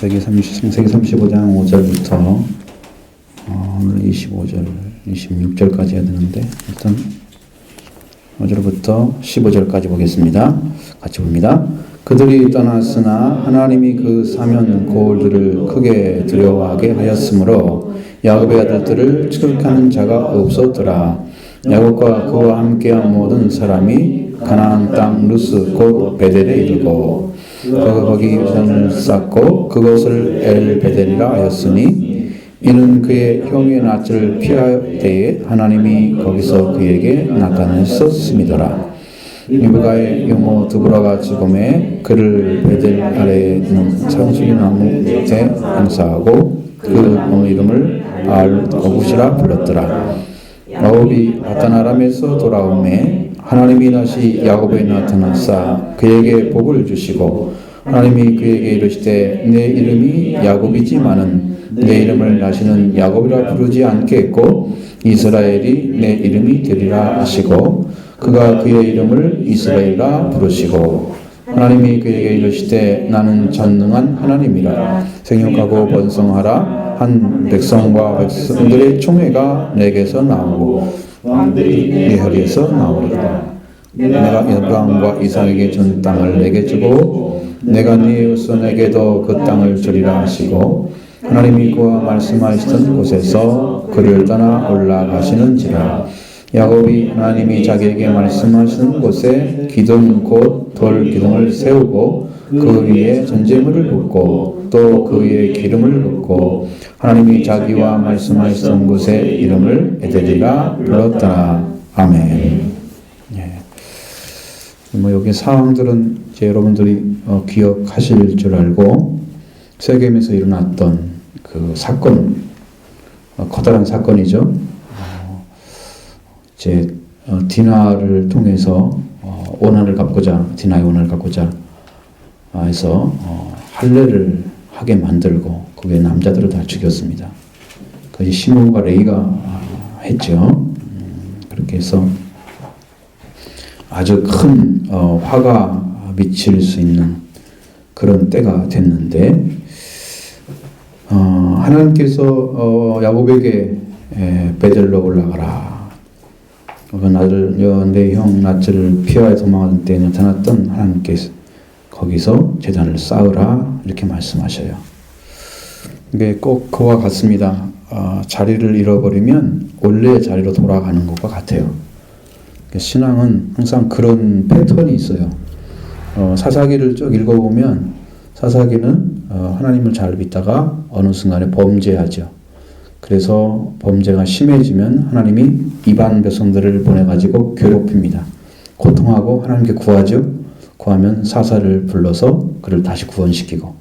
창세기 35장 5절부터 오늘 25절, 26절까지 해야 되는데 일단 5절부터 15절까지 보겠습니다. 같이 봅니다. 그들이 떠났으나 하나님이 그 사면 고을들을 크게 두려워하게 하였으므로 야곱의 아들들을 추격하는 자가 없었더라. 야곱과 그와 함께한 모든 사람이 가나안 땅 루스 곧 베델에 이르고 그가 거기 우상을 쌓고 그것을 엘베델이라 하였으니 이는 그의 형의 낯을 피할 때에 하나님이 거기서 그에게 나타나셨음이더라. 리브가의 여모 드보라가 죽음에 그를 베델 아래에 있는 상수리나무 밑에 행사하고 그 어느 이름을 알어붓이라 불렀더라. 야곱이 바단-아람에서 돌아오매 하나님이 다시 야곱에 나타나사 그에게 복을 주시고 하나님이 그에게 이르시되 내 이름이 야곱이지만은 내 이름을 다시는 야곱이라 부르지 않겠고 이스라엘이 내 이름이 되리라 하시고 그가 그의 이름을 이스라엘이라 부르시고 하나님이 그에게 이르시되 나는 전능한 하나님이라 생육하고 번성하라 한 백성과 백성들의 총회가 내게서 나오고 왕들이 내 허리에서 나오리라. 내가 아브라함과 이삭에게 준 땅을 내게 주고 내가 네 후손에게도 그 땅을 주리라 하시고 하나님이 그와 말씀하시던 곳에서 그를 떠나 올라가시는지라. 야곱이 하나님이 자기에게 말씀하시는 곳에 기둥 곧 돌 기둥을 세우고 그 위에 전제물을 붓고 또 그 위에 기름을 붓고 하나님이 자기와 말씀하시던 곳의 이름을 에델이라 불렀더라. 아멘. 예. 뭐 여기 사항들은 이제 여러분들이 기억하실 줄 알고 세겜에서 일어났던 그 사건, 커다란 사건이죠. 이제 디나를 통해서 원한을 갚고자, 디나의 원한을 갚고자 해서 할례를 하게 만들고 그게 남자들을 다 죽였습니다. 그것이 시몬과 레이가 했죠. 그렇게 해서 아주 큰 화가 미칠 수 있는 그런 때가 됐는데 하나님께서 야곱에게 베델로 올라가라. 내 형 낯을 피하여 도망하던 때에 나타났던 하나님께서 거기서 제단을 쌓으라 이렇게 말씀하셔요. 이게 꼭 그와 같습니다. 자리를 잃어버리면 원래의 자리로 돌아가는 것과 같아요. 신앙은 항상 그런 패턴이 있어요. 사사기를 쭉 읽어보면 사사기는 하나님을 잘 믿다가 어느 순간에 범죄하죠. 그래서 범죄가 심해지면 하나님이 이방 백성들을 보내가지고 괴롭힙니다. 고통하고 하나님께 구하죠. 구하면 사사를 불러서 그를 다시 구원시키고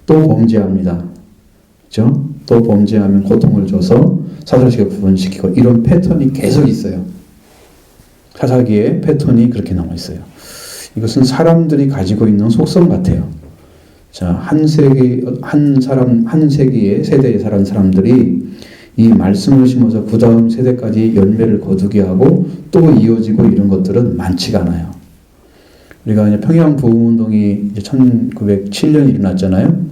또 범죄합니다. 그렇죠? 또 범죄하면 고통을 줘서 사사시켜 구원시키고 이런 패턴이 계속 있어요. 사사기의 패턴이 그렇게 나와 있어요. 이것은 사람들이 가지고 있는 속성 같아요. 자, 한 세기의 세대에 살은 사람들이 이 말씀을 심어서 그 다음 세대까지 열매를 거두게 하고 또 이어지고 이런 것들은 많지가 않아요. 우리가 이제 평양 부흥운동이 이제 1907년에 일어났잖아요.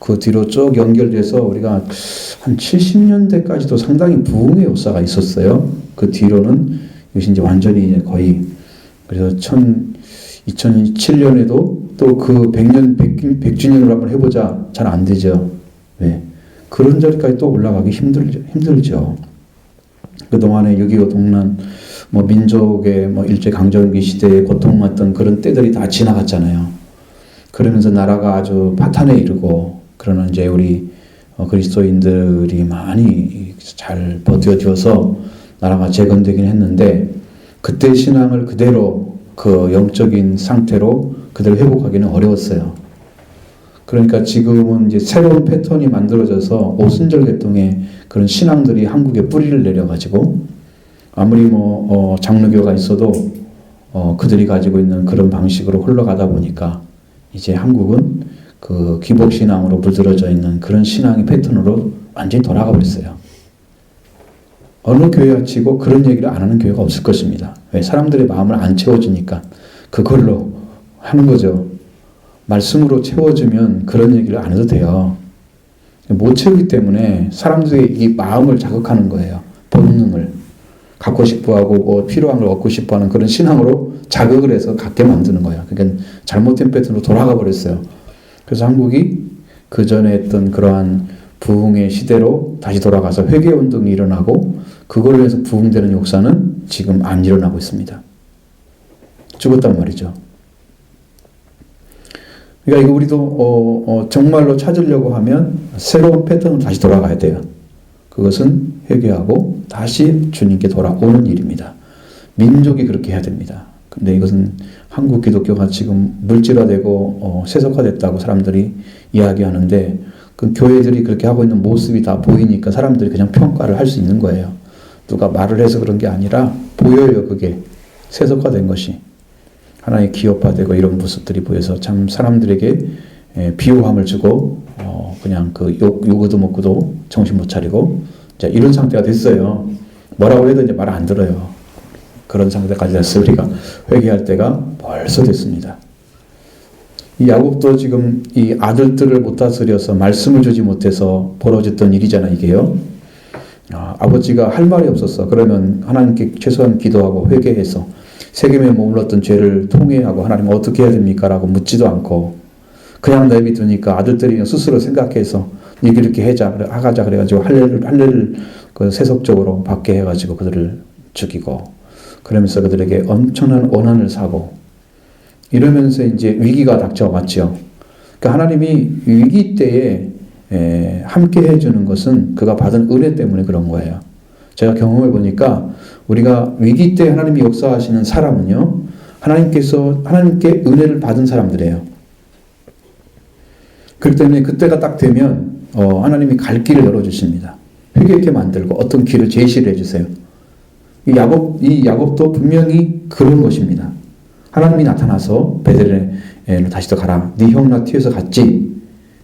그 뒤로 쭉 연결돼서 우리가 한 70년대까지도 상당히 부흥의 역사가 있었어요. 그 뒤로는 이것이 이제 완전히 이제 거의 그래서 2007년에도 또 그 100주년으로 한번 해보자. 잘 안 되죠. 네. 그런 자리까지 또 올라가기 힘들죠. 그동안에 6.25 동란, 민족의 일제강점기 시대에 고통받던 그런 때들이 다 지나갔잖아요. 그러면서 나라가 아주 파탄에 이르고, 그러나 이제 우리 그리스도인들이 많이 잘 버텨줘서 나라가 재건되긴 했는데, 그때 신앙을 그대로 그 영적인 상태로 그대로 회복하기는 어려웠어요. 그러니까 지금은 이제 새로운 패턴이 만들어져서 오순절 계통의 그런 신앙들이 한국에 뿌리를 내려가지고 아무리 장로교가 있어도 그들이 가지고 있는 그런 방식으로 흘러가다 보니까 이제 한국은 그 기복신앙으로 물들어져 있는 그런 신앙의 패턴으로 완전히 돌아가 버렸어요. 어느 교회와 치고 그런 얘기를 안 하는 교회가 없을 것입니다. 왜? 사람들의 마음을 안 채워주니까 그걸로 하는 거죠. 말씀으로 채워주면 그런 얘기를 안 해도 돼요. 못 채우기 때문에 사람들의 이 마음을 자극하는 거예요. 본능을. 갖고 싶어하고 뭐 필요한 걸 얻고 싶어하는 그런 신앙으로 자극을 해서 갖게 만드는 거예요. 그러니까 잘못된 패턴으로 돌아가 버렸어요. 그래서 한국이 그 전에 했던 그러한 부흥의 시대로 다시 돌아가서 회개운동이 일어나고 그걸로 해서 부흥되는 역사는 지금 안 일어나고 있습니다. 죽었단 말이죠. 그러니까 이거 우리도 정말로 찾으려고 하면 새로운 패턴으로 다시 돌아가야 돼요. 그것은 회개하고 다시 주님께 돌아오는 일입니다. 민족이 그렇게 해야 됩니다. 근데 이것은 한국 기독교가 지금 물질화되고 세속화됐다고 사람들이 이야기하는데 그 교회들이 그렇게 하고 있는 모습이 다 보이니까 사람들이 그냥 평가를 할 수 있는 거예요. 누가 말을 해서 그런 게 아니라 보여요. 그게 세속화된 것이. 하나의 기업화되고 이런 모습들이 보여서 참 사람들에게 비호함을 주고 그냥 그 욕도 먹고도 정신 못 차리고 이런 상태가 됐어요. 뭐라고 해도 이제 말 안 들어요. 그런 상태까지 됐어요. 우리가 회개할 때가 벌써 됐습니다. 이 야곱도 지금 이 아들들을 못 다스려서 말씀을 주지 못해서 벌어졌던 일이잖아요. 이게요. 아버지가 할 말이 없었어. 그러면 하나님께 최소한 기도하고 회개해서 세겜에 머물렀던 죄를 통회하고 하나님 어떻게 해야 됩니까? 라고 묻지도 않고 그냥 내비두니까 아들들이 스스로 생각해서 이렇게 하자 그래가지고 할례를 그 세속적으로 받게 해가지고 그들을 죽이고 그러면서 그들에게 엄청난 원한을 사고 이러면서 이제 위기가 닥쳐왔죠. 그러니까 하나님이 위기 때에 함께 해주는 것은 그가 받은 은혜 때문에 그런 거예요. 제가 경험해 보니까 우리가 위기 때 하나님이 역사하시는 사람은요, 하나님께 은혜를 받은 사람들이에요. 그렇기 때문에 그때가 딱 되면 하나님이 갈 길을 열어주십니다. 회개케 만들고 어떤 길을 제시를 해주세요. 이 야곱도 분명히 그런 것입니다. 하나님이 나타나서 베들레헴으로 다시 또 가라. 네 형 나 튀어서 갔지.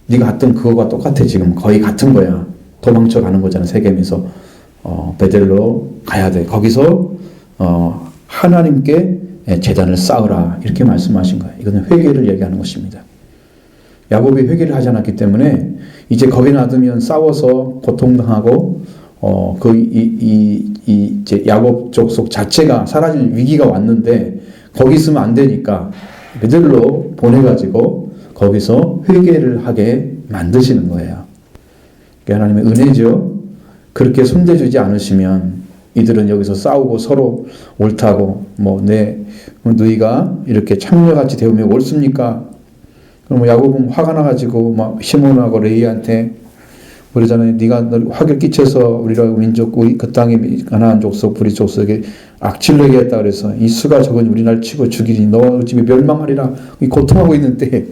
네가 갔던 그거가 똑같아. 지금 거의 같은 거야. 도망쳐 가는 거잖아. 세겜에서 베델로 가야 돼. 거기서 하나님께 제단을 쌓으라. 이렇게 말씀하신 거예요. 이거는 회개를 얘기하는 것입니다. 야곱이 회개를 하지 않았기 때문에 이제 거기 놔두면 싸워서 고통당하고 이제 야곱 족속 자체가 사라질 위기가 왔는데 거기 있으면 안 되니까 베들로 보내가지고 거기서 회개를 하게 만드시는 거예요. 하나님의 은혜죠. 그렇게 손대주지 않으시면 이들은 여기서 싸우고 서로 옳다고 너희가 이렇게 창녀같이 대우면 옳습니까? 그럼 야곱은 화가 나가지고 막 시몬하고 레이한테 그러잖아요. 네가 화를 끼쳐서 우리라고 민족 우리 그 땅의 가나안 족속 브리 족속에 악질내게 했다 그래서 이 수가 적은 우리 날 치고 죽이니 너 집에 멸망하리라 고통하고 있는데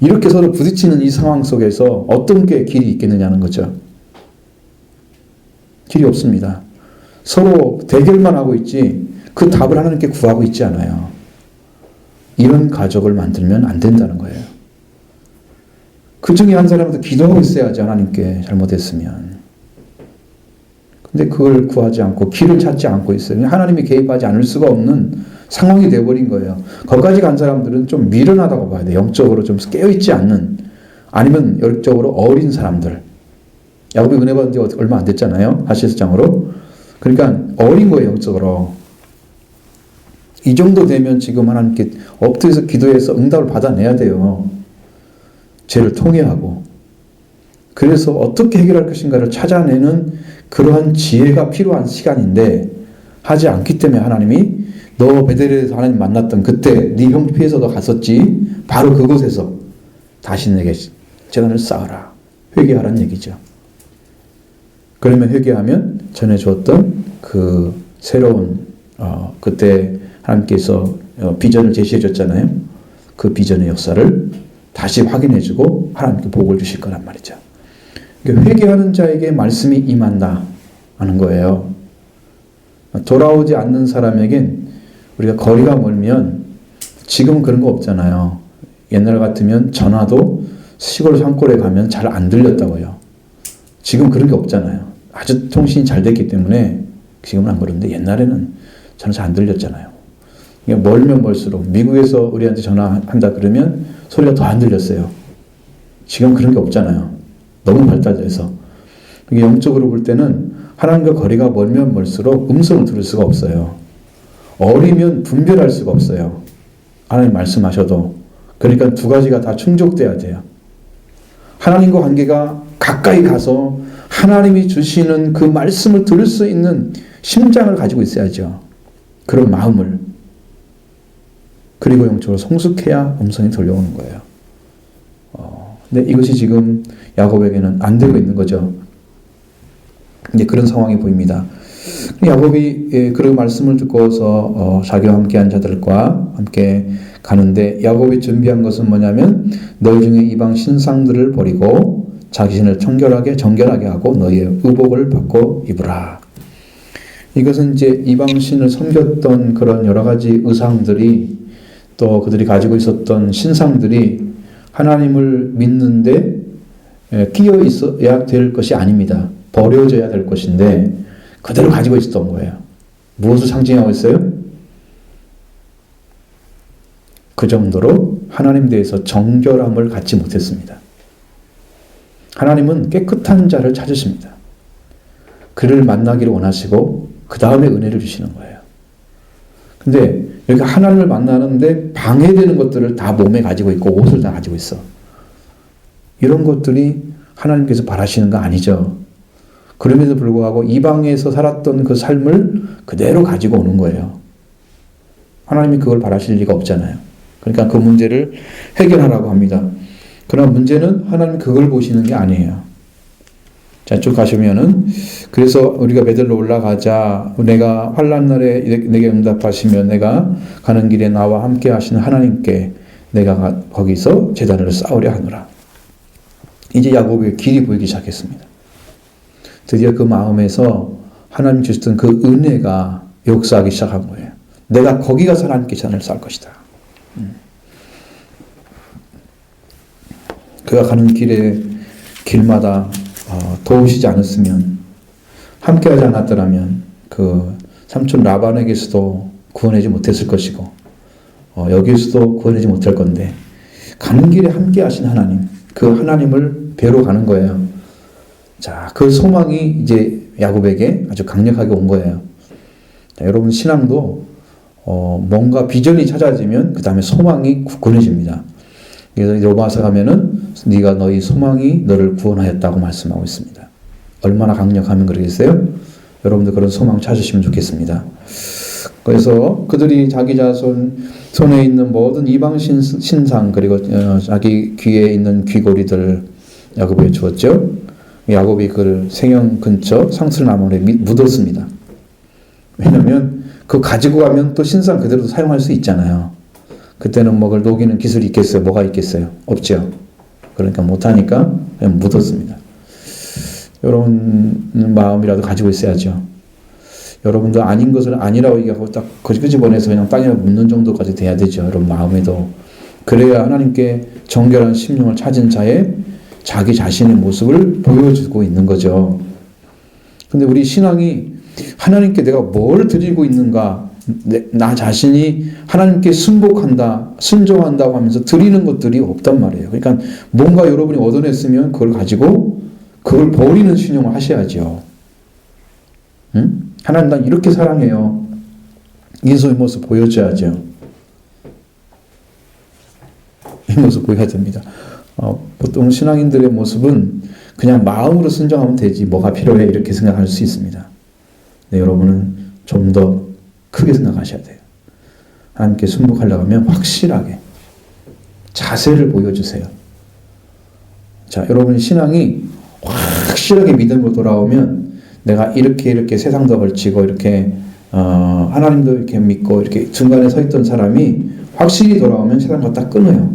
이렇게 서로 부딪히는 이 상황 속에서 어떤 게 길이 있겠느냐는 거죠. 길이 없습니다. 서로 대결만 하고 있지 그 답을 하나님께 구하고 있지 않아요. 이런 가족을 만들면 안 된다는 거예요. 그 중에 한 사람도 기도하고 있어야지 하나님께 잘못했으면. 근데 그걸 구하지 않고 길을 찾지 않고 있어요. 하나님이 개입하지 않을 수가 없는 상황이 되어버린 거예요. 거기까지 간 사람들은 좀 미련하다고 봐야 돼요. 영적으로 좀 깨어있지 않는 아니면 영적으로 어린 사람들. 야곱이 은혜 받은 지 얼마 안 됐잖아요. 하실장으로. 그러니까 어린 거예요. 영적으로. 이 정도 되면 지금 하나님께 엎드려서 기도해서 응답을 받아내야 돼요. 죄를 통회하고. 그래서 어떻게 해결할 것인가를 찾아내는 그러한 지혜가 필요한 시간인데 하지 않기 때문에 하나님이 너 베델에서 하나님 만났던 그때 네 형 피해서 너 갔었지. 바로 그곳에서 다시 내게 제단을 쌓아라. 회개하라는 얘기죠. 그러면 회개하면 전에 주었던 그 새로운 그때 하나님께서 비전을 제시해 줬잖아요. 그 비전의 역사를 다시 확인해주고 하나님께 복을 주실 거란 말이죠. 그러니까 회개하는 자에게 말씀이 임한다 하는 거예요. 돌아오지 않는 사람에겐 우리가 거리가 멀면 지금은 그런 거 없잖아요. 옛날 같으면 전화도 시골 산골에 가면 잘 안 들렸다고요. 지금 그런 게 없잖아요. 아주 통신이 잘 됐기 때문에 지금은 안 그런데 옛날에는 전화 잘 안 들렸잖아요. 멀면 멀수록 미국에서 우리한테 전화한다 그러면 소리가 더 안 들렸어요. 지금 그런 게 없잖아요. 너무 발달돼서. 이게 영적으로 볼 때는 하나님과 거리가 멀면 멀수록 음성을 들을 수가 없어요. 어리면 분별할 수가 없어요. 하나님 말씀하셔도. 그러니까 두 가지가 다 충족돼야 돼요. 하나님과 관계가 가까이 가서 하나님이 주시는 그 말씀을 들을 수 있는 심장을 가지고 있어야죠. 그런 마음을. 그리고 영적으로 성숙해야 음성이 들려오는 거예요. 근데 이것이 지금 야곱에게는 안 되고 있는 거죠. 이제 그런 상황이 보입니다. 야곱이 그 말씀을 듣고서 자기와 함께한 자들과 함께 가는데, 야곱이 준비한 것은 뭐냐면 너희 중에 이방 신상들을 버리고 자신을 정결하게 하고 너희의 의복을 받고 입으라. 이것은 이제 이방 신을 섬겼던 그런 여러 가지 의상들이, 또 그들이 가지고 있었던 신상들이 하나님을 믿는데 끼어 있어야 될 것이 아닙니다. 버려져야 될 것인데 그대로 가지고 있었던 거예요. 무엇을 상징하고 있어요? 그 정도로 하나님 대해서 정결함을 갖지 못했습니다. 하나님은 깨끗한 자를 찾으십니다. 그를 만나기를 원하시고 그 다음에 은혜를 주시는 거예요. 근데 여기 하나님을 만나는데 방해되는 것들을 다 몸에 가지고 있고 옷을 다 가지고 있어. 이런 것들이 하나님께서 바라시는 거 아니죠. 그럼에도 불구하고 이방에서 살았던 그 삶을 그대로 가지고 오는 거예요. 하나님이 그걸 바라실 리가 없잖아요. 그러니까 그 문제를 해결하라고 합니다. 그러나 문제는 하나님 그걸 보시는 게 아니에요. 자, 쭉 가시면은, 그래서 우리가 베들로 올라가자. 내가 환난 날에 내게 응답하시면 내가 가는 길에 나와 함께 하시는 하나님께 내가 거기서 제단을 쌓으려 하노라. 이제 야곱의 길이 보이기 시작했습니다. 드디어 그 마음에서 하나님 주셨던 그 은혜가 역사하기 시작한 거예요. 내가 거기 가서 하나님께 제단을 쌓을 것이다. 그가 가는 길마다 도우시지 않았으면, 함께하지 않았더라면 그 삼촌 라반에게서도 구원하지 못했을 것이고, 여기서도 구원하지 못할 건데, 가는 길에 함께하신 하나님, 그 하나님을 뵈러 가는 거예요. 자, 그 소망이 이제 야곱에게 아주 강력하게 온 거예요. 자, 여러분 신앙도 뭔가 비전이 찾아지면 그 다음에 소망이 굳건해집니다. 그래서 로마서 가면은 네가 너희 소망이 너를 구원하였다고 말씀하고 있습니다. 얼마나 강력하면 그러겠어요? 여러분들 그런 소망 찾으시면 좋겠습니다. 그래서 그들이 자기 자손 손에 있는 모든 이방 신상, 그리고 자기 귀에 있는 귀고리들 야곱에게 주었죠. 야곱이 그를 생형 근처 상술나무에 묻었습니다. 왜냐하면 그 가지고 가면 또 신상 그대로 사용할 수 있잖아요. 그때는 그걸 녹이는 기술이 있겠어요? 뭐가 있겠어요? 없죠. 그러니까 못하니까 그냥 묻었습니다. 여러분 마음이라도 가지고 있어야죠. 여러분도 아닌 것을 아니라고 얘기하고 딱 끄집어내서 그냥 땅에 묻는 정도까지 돼야 되죠. 여러분 마음에도. 그래야 하나님께 정결한 심령을 찾은 자의 자기 자신의 모습을 보여주고 있는 거죠. 근데 우리 신앙이 하나님께 내가 뭘 드리고 있는가, 나 자신이 하나님께 순복한다, 순종한다고 하면서 드리는 것들이 없단 말이에요. 그러니까 뭔가 여러분이 얻어냈으면 그걸 가지고 그걸 버리는 신용을 하셔야죠. 응? 하나님 난 이렇게 사랑해요. 예수의 모습 보여줘야죠. 이 모습 보여야 됩니다. 보통 신앙인들의 모습은 그냥 마음으로 순종하면 되지 뭐가 필요해 이렇게 생각할 수 있습니다. 네, 여러분은 좀 더 크게 생각하셔야 돼요. 하나님께 순복하려고 하면 확실하게 자세를 보여주세요. 자, 여러분의 신앙이 확실하게 믿음으로 돌아오면 내가 이렇게 세상도 걸치고 이렇게 하나님도 이렇게 믿고 이렇게 중간에 서 있던 사람이 확실히 돌아오면 세상과 딱 끊어요.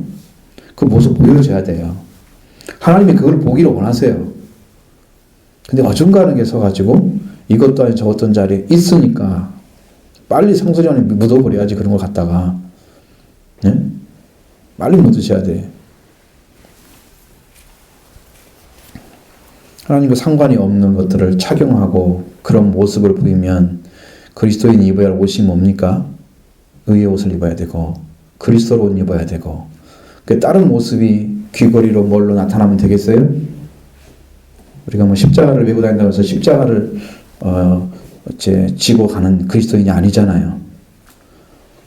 그 모습 보여줘야 돼요. 하나님이 그걸 보기를 원하세요. 근데 어중간하게 서가지고 이것도 아닌 저것도 자리에 있으니까 빨리 성소전에 묻어버려야지 그런 걸 갖다가. 네? 빨리 묻으셔야 돼. 하나님과 상관이 없는 것들을 착용하고 그런 모습을 보이면 그리스도인이 입어야 할 옷이 뭡니까? 의의 옷을 입어야 되고 그리스도로 옷 입어야 되고, 그 다른 모습이 귀걸이로 뭘로 나타나면 되겠어요? 우리가 뭐 십자가를 메고 다닌다고 해서 십자가를 지고 가는 그리스도인이 아니잖아요.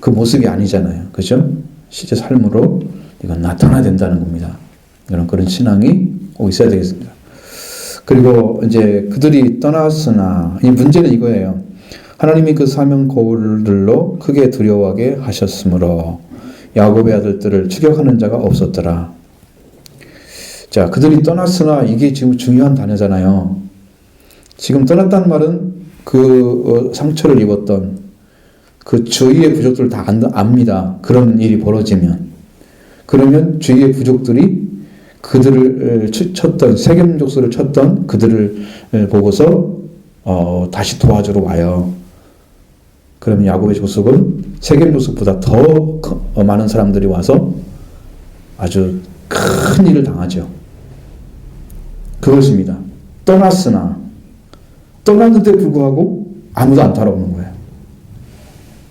그 모습이 아니잖아요. 그죠? 실제 삶으로 이건 나타나야 된다는 겁니다. 그런 신앙이 꼭 있어야 되겠습니다. 그리고 이제 그들이 떠났으나, 이 문제는 이거예요. 하나님이 그 사명 고울들로 크게 두려워하게 하셨으므로 야곱의 아들들을 추격하는 자가 없었더라. 자, 그들이 떠났으나 이게 지금 중요한 단어잖아요. 지금 떠났다는 말은 그 상처를 입었던 그 주위의 부족들을 다 압니다. 그런 일이 벌어지면. 그러면 주위의 부족들이 그들을 쳤던, 세겜 족속을 쳤던 그들을 보고서 다시 도와주러 와요. 그러면 야곱의 족속은 세겜 족속보다 더 많은 사람들이 와서 아주 큰 일을 당하죠. 그것입니다. 떠났으나, 떠났는데 불구하고 아무도 안 따라오는 거예요.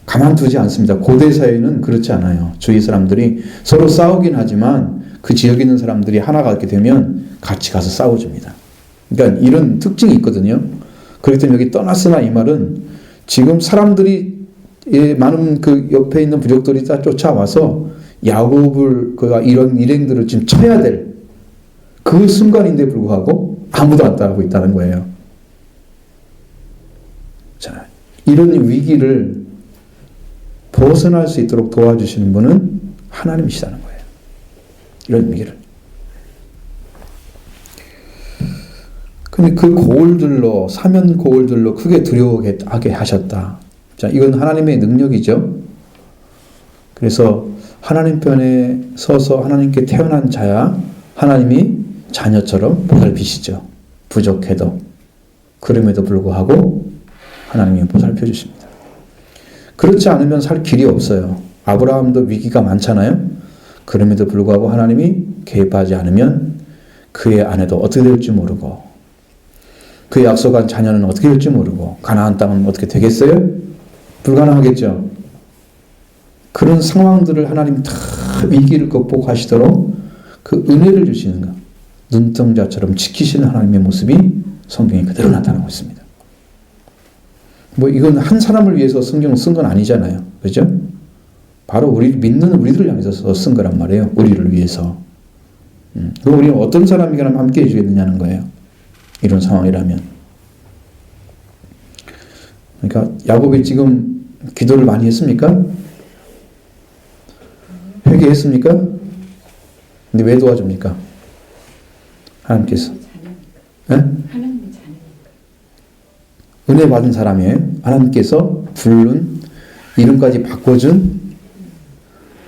가만두지 않습니다. 고대 사회는 그렇지 않아요. 주위 사람들이 서로 싸우긴 하지만 그 지역에 있는 사람들이 하나가 있게 되면 같이 가서 싸워줍니다. 그러니까 이런 특징이 있거든요. 그렇기 때문에 여기 떠났으나 이 말은 지금 사람들이 많은 그 옆에 있는 부족들이 다 쫓아와서 야곱을 그가 이런 일행들을 지금 쳐야 될 그 순간인데 불구하고 아무도 안 따라오고 있다는 거예요. 자, 이런 위기를 벗어날 수 있도록 도와주시는 분은 하나님이시다는 거예요. 이런 위기를. 근데 그 고울들로, 사면 고울들로 크게 두려워하게 하셨다. 자, 이건 하나님의 능력이죠. 그래서 하나님 편에 서서 하나님께 태어난 자야 하나님이 자녀처럼 보살피시죠. 부족해도. 그럼에도 불구하고 하나님이 보살펴 주십니다. 그렇지 않으면 살 길이 없어요. 아브라함도 위기가 많잖아요. 그럼에도 불구하고 하나님이 개입하지 않으면 그의 아내도 어떻게 될지 모르고, 그의 약속한 자녀는 어떻게 될지 모르고, 가나안 땅은 어떻게 되겠어요? 불가능하겠죠. 그런 상황들을 하나님 다 위기를 극복하시도록 그 은혜를 주시는 것, 눈동자처럼 지키시는 하나님의 모습이 성경에 그대로 나타나고 있습니다. 뭐 이건 한 사람을 위해서 성경을 쓴 건 아니잖아요. 그죠? 바로 우리 믿는 우리들을 향해서 쓴 거란 말이에요. 우리를 위해서. 그럼 우리는 어떤 사람이거나 함께 해주겠느냐는 거예요. 이런 상황이라면. 그러니까 야곱이 지금 기도를 많이 했습니까? 회개했습니까? 근데 왜 도와줍니까? 하나님께서. 네? 은혜 받은 사람이에요. 하나님께서 부른, 이름까지 바꿔준,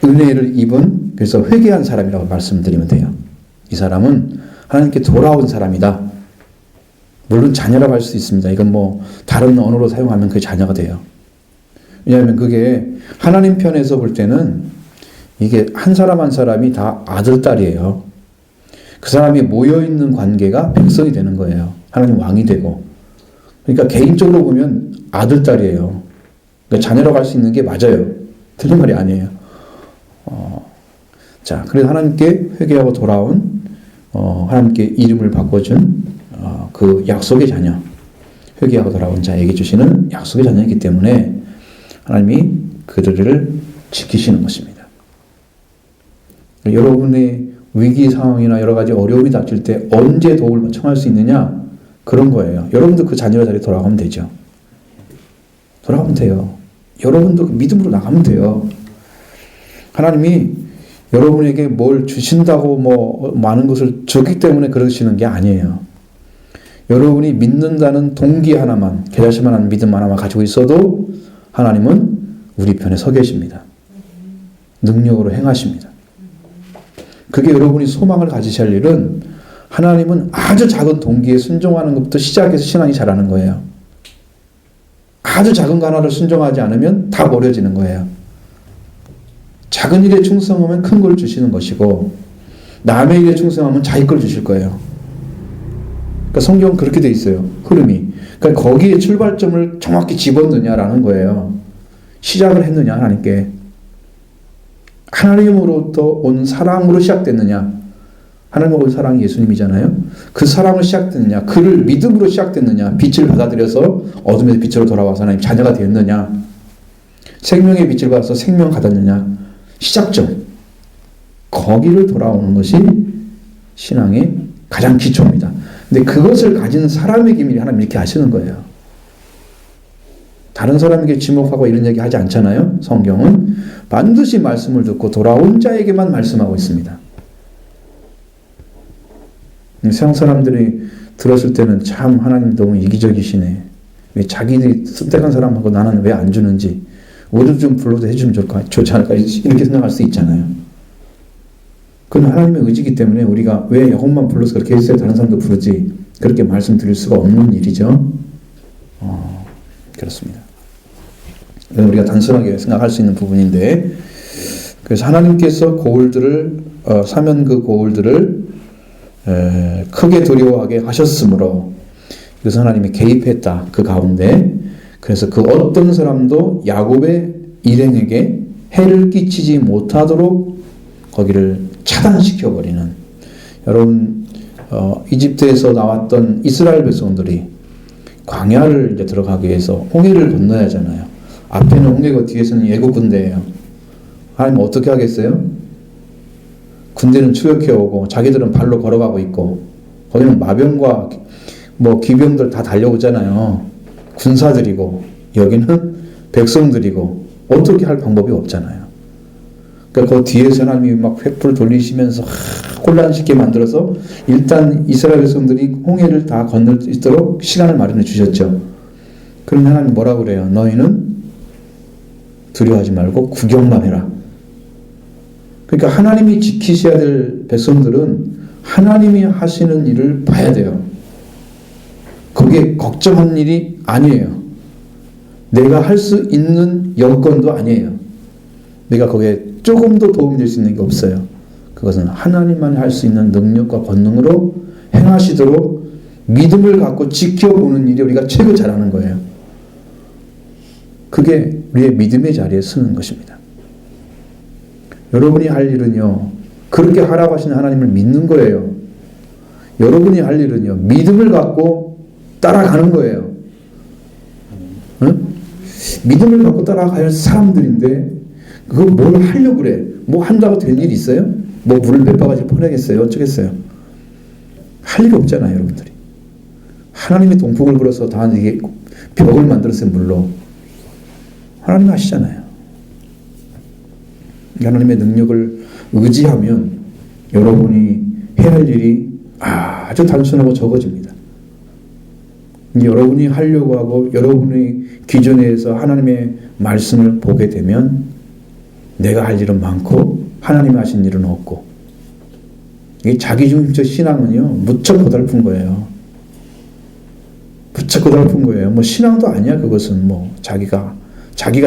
은혜를 입은, 그래서 회개한 사람이라고 말씀드리면 돼요. 이 사람은 하나님께 돌아온 사람이다. 물론 자녀라고 할 수 있습니다. 이건 뭐 다른 언어로 사용하면 그게 자녀가 돼요. 왜냐하면 그게 하나님 편에서 볼 때는 이게 한 사람 한 사람이 다 아들, 딸이에요. 그 사람이 모여있는 관계가 백성이 되는 거예요. 하나님 왕이 되고. 그러니까 개인적으로 보면 아들, 딸이에요. 그러니까 자녀라고 할 수 있는 게 맞아요. 틀린 말이 아니에요. 자, 그래서 하나님께 회개하고 돌아온, 하나님께 이름을 바꿔준, 그 약속의 자녀, 회개하고 돌아온 자에게 주시는 약속의 자녀이기 때문에 하나님이 그들을 지키시는 것입니다. 여러분의 위기 상황이나 여러 가지 어려움이 닥칠 때 언제 도움을 청할 수 있느냐? 그런 거예요. 여러분도 그 자녀의 자리에 돌아가면 되죠. 돌아가면 돼요. 여러분도 그 믿음으로 나가면 돼요. 하나님이 여러분에게 뭘 주신다고 뭐 많은 것을 줬기 때문에 그러시는 게 아니에요. 여러분이 믿는다는 동기 하나만, 계좌시만한 믿음 하나만 가지고 있어도 하나님은 우리 편에 서 계십니다. 능력으로 행하십니다. 그게 여러분이 소망을 가지셔야 할 일은 하나님은 아주 작은 동기에 순종하는 것부터 시작해서 신앙이 자라는 거예요. 아주 작은 거 하나를 순종하지 않으면 다 버려지는 거예요. 작은 일에 충성하면 큰 걸 주시는 것이고 남의 일에 충성하면 자기 걸 주실 거예요. 그러니까 성경은 그렇게 돼 있어요. 흐름이. 그러니까 거기에 출발점을 정확히 집었느냐라는 거예요. 시작을 했느냐 하나님께. 하나님으로부터 온 사랑으로 시작됐느냐. 하나님하고의 사랑이 예수님이잖아요. 그 사랑을 시작됐느냐, 그를 믿음으로 시작됐느냐, 빛을 받아들여서 어둠에서 빛으로 돌아와서 하나님 자녀가 되었느냐, 생명의 빛을 받아서 생명 받았느냐, 시작점, 거기를 돌아오는 것이 신앙의 가장 기초입니다. 근데 그것을 가진 사람에게 미리 하나님 이렇게 하시는 거예요. 다른 사람에게 지목하고 이런 얘기 하지 않잖아요. 성경은 반드시 말씀을 듣고 돌아온 자에게만 말씀하고 있습니다. 세상 사람들이 들었을 때는 참 하나님 너무 이기적이시네. 왜 자기들이 선택한 사람하고 나는 왜 안 주는지, 우리도 좀 불러도 해주면 좋지 않을까 이렇게 생각할 수 있잖아요. 그건 하나님의 의지이기 때문에 우리가 왜 여호와만 불러서 그렇게 했어요? 다른 사람도 부르지. 그렇게 말씀드릴 수가 없는 일이죠. 그렇습니다. 우리가 단순하게 생각할 수 있는 부분인데, 그래서 하나님께서 고울들을 사면 그 고울들을 크게 두려워하게 하셨으므로, 그래서 하나님이 개입했다 그 가운데. 그래서 그 어떤 사람도 야곱의 일행에게 해를 끼치지 못하도록 거기를 차단시켜버리는. 여러분, 이집트에서 나왔던 이스라엘 백성들이 광야를 이제 들어가기 위해서 홍해를 건너야 하잖아요. 앞에는 홍해고 뒤에서는 애국 군대예요. 하나님 어떻게 하겠어요? 군대는 추격해오고 자기들은 발로 걸어가고 있고, 거기는 마병과 기병들 다 달려오잖아요. 군사들이고 여기는 백성들이고 어떻게 할 방법이 없잖아요. 그러니까 그 뒤에서 하나님이 막 횃불 돌리시면서 혼란시게 만들어서 일단 이스라엘 백성들이 홍해를 다 건널 수 있도록 시간을 마련해 주셨죠. 그럼 하나님 뭐라고 그래요? 너희는 두려워하지 말고 구경만 해라. 그러니까 하나님이 지키셔야 될 백성들은 하나님이 하시는 일을 봐야 돼요. 그게 걱정한 일이 아니에요. 내가 할 수 있는 여건도 아니에요. 내가 거기에 조금도 도움이 될 수 있는 게 없어요. 그것은 하나님만 할 수 있는 능력과 권능으로 행하시도록 믿음을 갖고 지켜보는 일이 우리가 최고 잘하는 거예요. 그게 우리의 믿음의 자리에 서는 것입니다. 여러분이 할 일은요, 그렇게 하라고 하시는 하나님을 믿는 거예요. 여러분이 할 일은요, 믿음을 갖고 따라가는 거예요. 응? 믿음을 갖고 따라갈 사람들인데 그거 뭘 하려고 그래? 뭐 한다고 될 일이 있어요? 뭐 물을 몇 바가지 퍼내겠어요? 어쩌겠어요? 할 일이 없잖아요, 여러분들이. 하나님이 동풍을 불어서 다 이게 벽을 만들었어요, 물로. 하나님 하시잖아요. 하나님의 능력을 의지하면 여러분이 해야 할 일이 아주 단순하고 적어집니다. 여러분이 하려고 하고 여러분의 기준에서 하나님의 말씀을 보게 되면 내가 할 일은 많고 하나님이 하신 일은 없고, 이게 자기중심적 신앙은요 무척 고달픈 거예요. 무척 고달픈 거예요. 뭐 신앙도 아니야. 그것은 뭐 자기가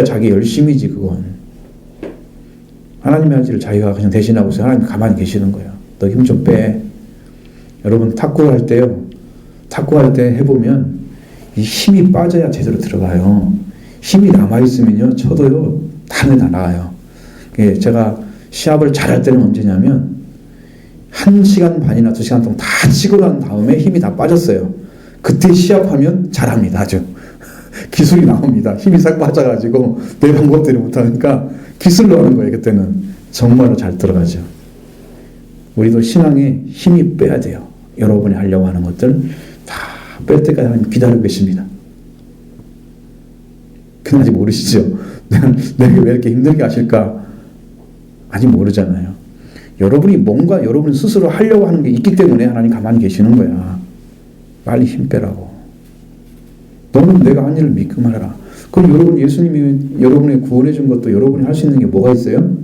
자기 열심이지. 그건 하나님의 할 일을 자기가 그냥 대신하고 있어요. 하나님 가만히 계시는 거예요. 너 힘 좀 빼. 여러분 탁구할 때요, 탁구할 때 해보면 이 힘이 빠져야 제대로 들어가요. 힘이 남아있으면요 쳐도요 다 나가요. 제가 시합을 잘할 때는 언제냐면 1시간 반이나 2시간 동안 다 치고 난 다음에 힘이 다 빠졌어요. 그때 시합하면 잘합니다. 아주 기술이 나옵니다. 힘이 싹 빠져가지고 내 방법대로 못하니까 기술로 하는 거예요. 그때는 정말로 잘 들어가죠. 우리도 신앙에 힘이 빼야 돼요. 여러분이 하려고 하는 것들 다 뺄 때까지 하나님 기다리고 계십니다. 그건 아직 모르시죠? 내가 왜 이렇게 힘들게 하실까? 아직 모르잖아요. 여러분이 뭔가 여러분 스스로 하려고 하는 게 있기 때문에 하나님 가만히 계시는 거야. 빨리 힘 빼라고. 너는 내가 한 일을 믿기만 해라. 그럼 여러분, 예수님이 여러분의 구원해 준 것도 여러분이 할 수 있는 게 뭐가 있어요?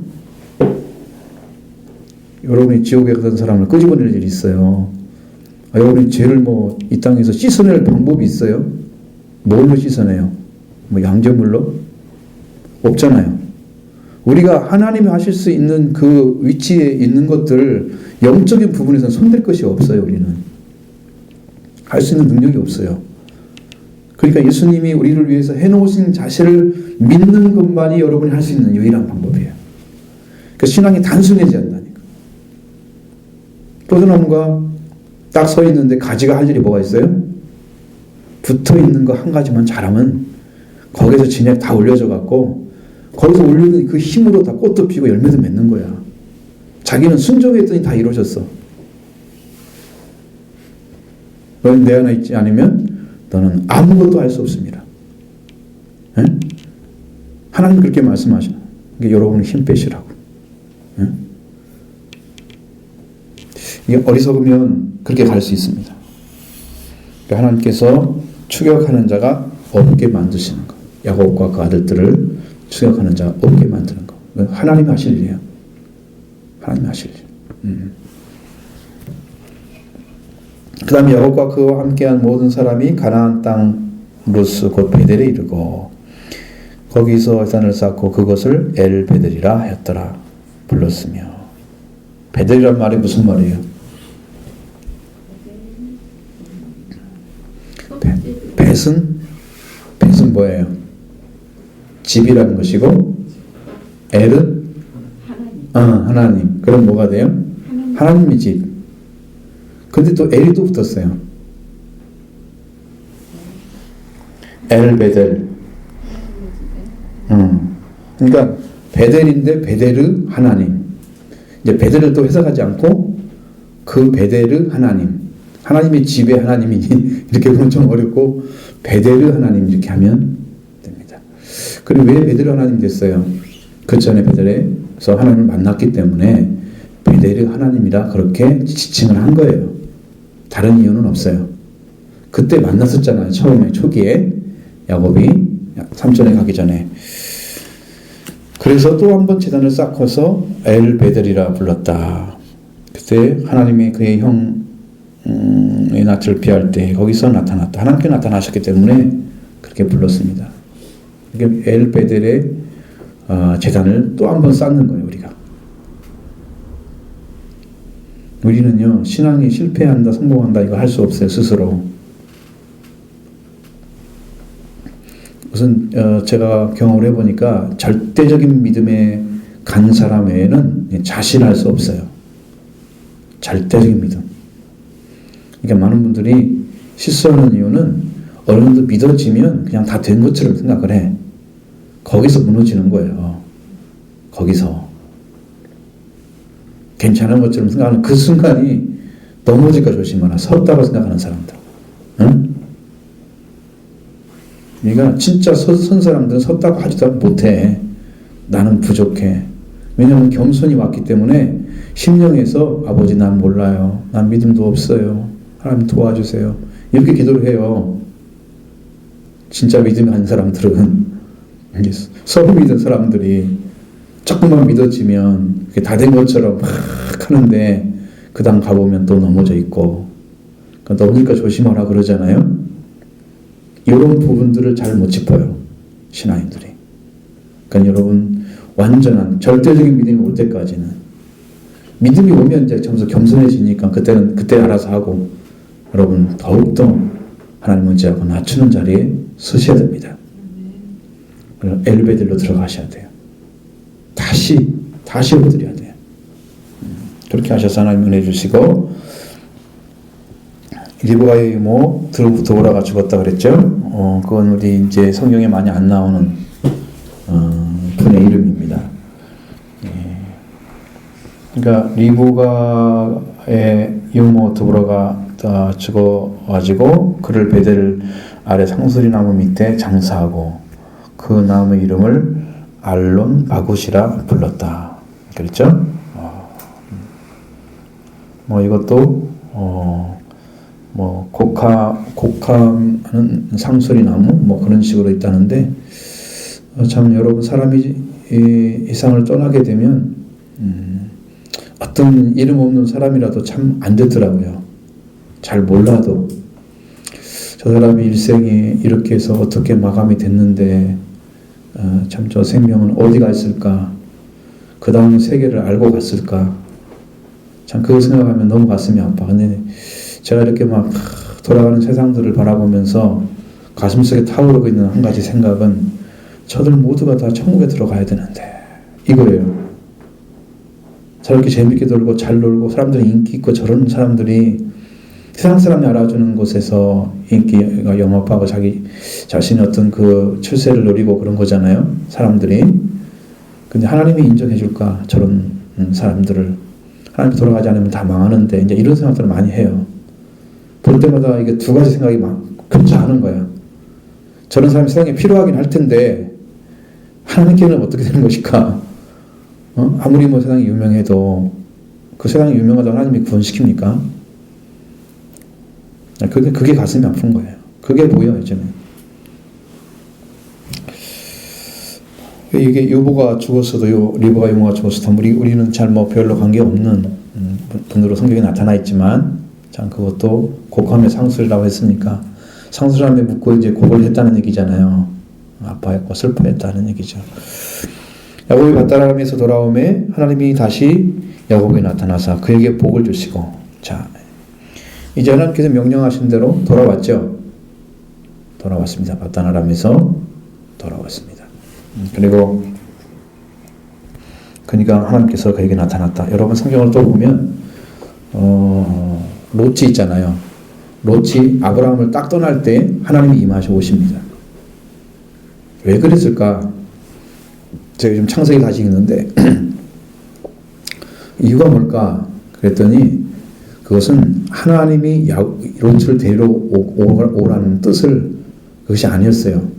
여러분이 지옥에 가던 사람을 끄집어낼 일이 있어요. 여러분이 죄를 이 땅에서 씻어낼 방법이 있어요? 뭘로 씻어내요? 양조물로? 없잖아요. 우리가 하나님이 하실 수 있는 그 위치에 있는 것들, 영적인 부분에서는 손댈 것이 없어요. 우리는 할 수 있는 능력이 없어요. 그러니까 예수님이 우리를 위해서 해놓으신 자세를 믿는 것만이 여러분이 할 수 있는 유일한 방법이에요. 그 신앙이 단순해져야 한다니까. 포도나무가 딱 서 있는데 가지가 할 일이 뭐가 있어요? 붙어 있는 거 한 가지만 잘하면 거기서 진액 다 올려져 갖고 거기서 올리는 그 힘으로 다 꽃도 피고 열매도 맺는 거야. 자기는 순종했더니 다 이루어졌어. 너는 내 안에 있지 않으면 너는 아무것도 할 수 없습니다. 에? 하나님 그렇게 말씀하시는 그러니까 여러분은 힘 빼시라고. 에? 이게 어리석으면 그렇게 갈 수 있습니다. 그러니까 하나님께서 추격하는 자가 없게 만드시는 거. 야곱과 그 아들들을 추격하는 자가 없게 만드는 거. 하나님이 하실 일이에요. 하나님이 하실 일. 그 다음에 야곱과 그와 함께한 모든 사람이 가나안 땅 루스 곧 베델에 이르고 거기서 산을 쌓고 그것을 엘베델이라 하였더라 불렀으며. 베델이란 말이 무슨 말이에요? 벳은 뭐예요? 집이라는 것이고 엘은 하나님. 그럼 뭐가 돼요? 하나님의 집. 근데 또 엘이 또 붙었어요. 엘베델. 그러니까 베델인데 베델의 하나님. 이제 베델을 또 해석하지 않고 그 베델의 하나님. 하나님의 집의 하나님이니 이렇게 보면 좀 어렵고 베델의 하나님 이렇게 하면 됩니다. 그리고 왜 베델의 하나님 됐어요? 그 전에 베델에서 하나님을 만났기 때문에 베델의 하나님이라 그렇게 지칭을 한 거예요. 다른 이유는 없어요. 그때 만났었잖아요. 처음에 초기에 야곱이 삼촌에 가기 전에. 그래서 또 한 번 제단을 쌓고서 엘베델이라 불렀다. 그때 하나님이 그의 형의 낯을 피할 때 거기서 나타났다. 하나님께 나타나셨기 때문에 그렇게 불렀습니다. 그러니까 엘베델의 제단을 또 한 번 쌓는 거예요. 우리는요, 신앙이 실패한다, 성공한다, 이거 할 수 없어요, 스스로. 우선, 제가 경험을 해보니까 절대적인 믿음에 간 사람 외에는 자신할 수 없어요. 절대적인 믿음. 그러니까 많은 분들이 실수하는 이유는 어느 정도 믿어지면 그냥 다 된 것처럼 생각을 해. 거기서 무너지는 거예요. 거기서. 괜찮은 것처럼 생각하는 그 순간이 넘어질까 조심하라. 섰다고 생각하는 사람들. 응? 그러니까 진짜 선 사람들은 섰다고 하지도 못해. 나는 부족해. 왜냐하면 겸손이 왔기 때문에 심령에서 아버지 난 몰라요. 난 믿음도 없어요. 하나님 도와주세요. 이렇게 기도를 해요. 진짜 믿음이 안 사람들은 서부 믿은 사람들이 조금만 믿어지면 다 된 것처럼 막 하는데 그 다음 가보면 또 넘어져 있고 그러니까 넘으니까 조심하라 그러잖아요. 이런 부분들을 잘 못 짚어요. 신앙인들이. 그러니까 여러분 완전한 절대적인 믿음이 올 때까지는 믿음이 오면 이제 점점 겸손해지니까 그때 알아서 하고 여러분 더욱더 하나님 의지하고 낮추는 자리에 서셔야 됩니다. 그래서 엘베델로 들어가셔야 돼요. 다시 엎드려야 돼요. 그렇게 하셔서 하나님 은혜 주시고 리브가의 이모 드보라가 죽었다 그랬죠. 그건 우리 이제 성경에 많이 안 나오는 분의 이름입니다. 그러니까 리브가의 이모 드보라가 죽어가지고 그를 베델 아래 상수리 나무 밑에 장사하고 그 나무의 이름을 알론 바굿이라 불렀다. 그랬죠? 이것도 곡함하는 상수리 나무 그런 식으로 있다는데 참 여러분 사람이 이 세상을 떠나게 되면 어떤 이름 없는 사람이라도 참 안 되더라고요. 잘 몰라도 저 사람이 일생이 이렇게 해서 어떻게 마감이 됐는데 참 저 생명은 어디가 있을까? 그 다음 세계를 알고 갔을까? 참 그걸 생각하면 너무 가슴이 아파. 근데 제가 이렇게 막 돌아가는 세상들을 바라보면서 가슴속에 타오르고 있는 한 가지 생각은 저들 모두가 다 천국에 들어가야 되는데 이거예요. 저렇게 재밌게 놀고 잘 놀고 사람들이 인기 있고 저런 사람들이 세상 사람이 알아주는 곳에서 인기가 영업하고 자기 자신의 어떤 그 출세를 누리고 그런 거잖아요. 사람들이. 근데 하나님이 인정해 줄까? 저런 사람들을. 하나님 돌아가지 않으면 다 망하는데 이제 이런 생각들을 많이 해요. 볼 때마다 이게 두 가지 생각이 그렇지 않은 거야. 저런 사람이 세상에 필요하긴 할 텐데 하나님께는 어떻게 되는 것일까? 아무리 뭐 세상이 유명해도 그 세상이 유명하다고 하나님이 구원시킵니까? 근데 그게 가슴이 아픈 거예요. 그게 보여 이제는. 이게 요보가 죽었어도 리브가 요모가 죽었어도 우리는 잘 뭐 별로 관계없는 분으로 성경에 나타나 있지만 참 그것도 곡함의 상술이라고 했으니까 상술함에 묻고 이제 곡을 했다는 얘기잖아요. 아파했고 슬퍼했다는 얘기죠. 야곱이 밧다람에서 돌아오매 하나님이 다시 야곱에게 나타나사 그에게 복을 주시고 자 이제 하나님께서 명령하신 대로 돌아왔죠. 돌아왔습니다. 밧다람에서 돌아왔습니다. 그리고 그러니까 하나님께서 그에게 나타났다. 여러분 성경을 또 보면 롯이 있잖아요. 롯이 아브라함을 딱 떠날 때 하나님이 임하셔 오십니다. 왜 그랬을까? 제가 좀 창세기 다시 읽는데 이유가 뭘까? 그랬더니 그것은 하나님이 롯을 데려오라는 뜻을 그것이 아니었어요.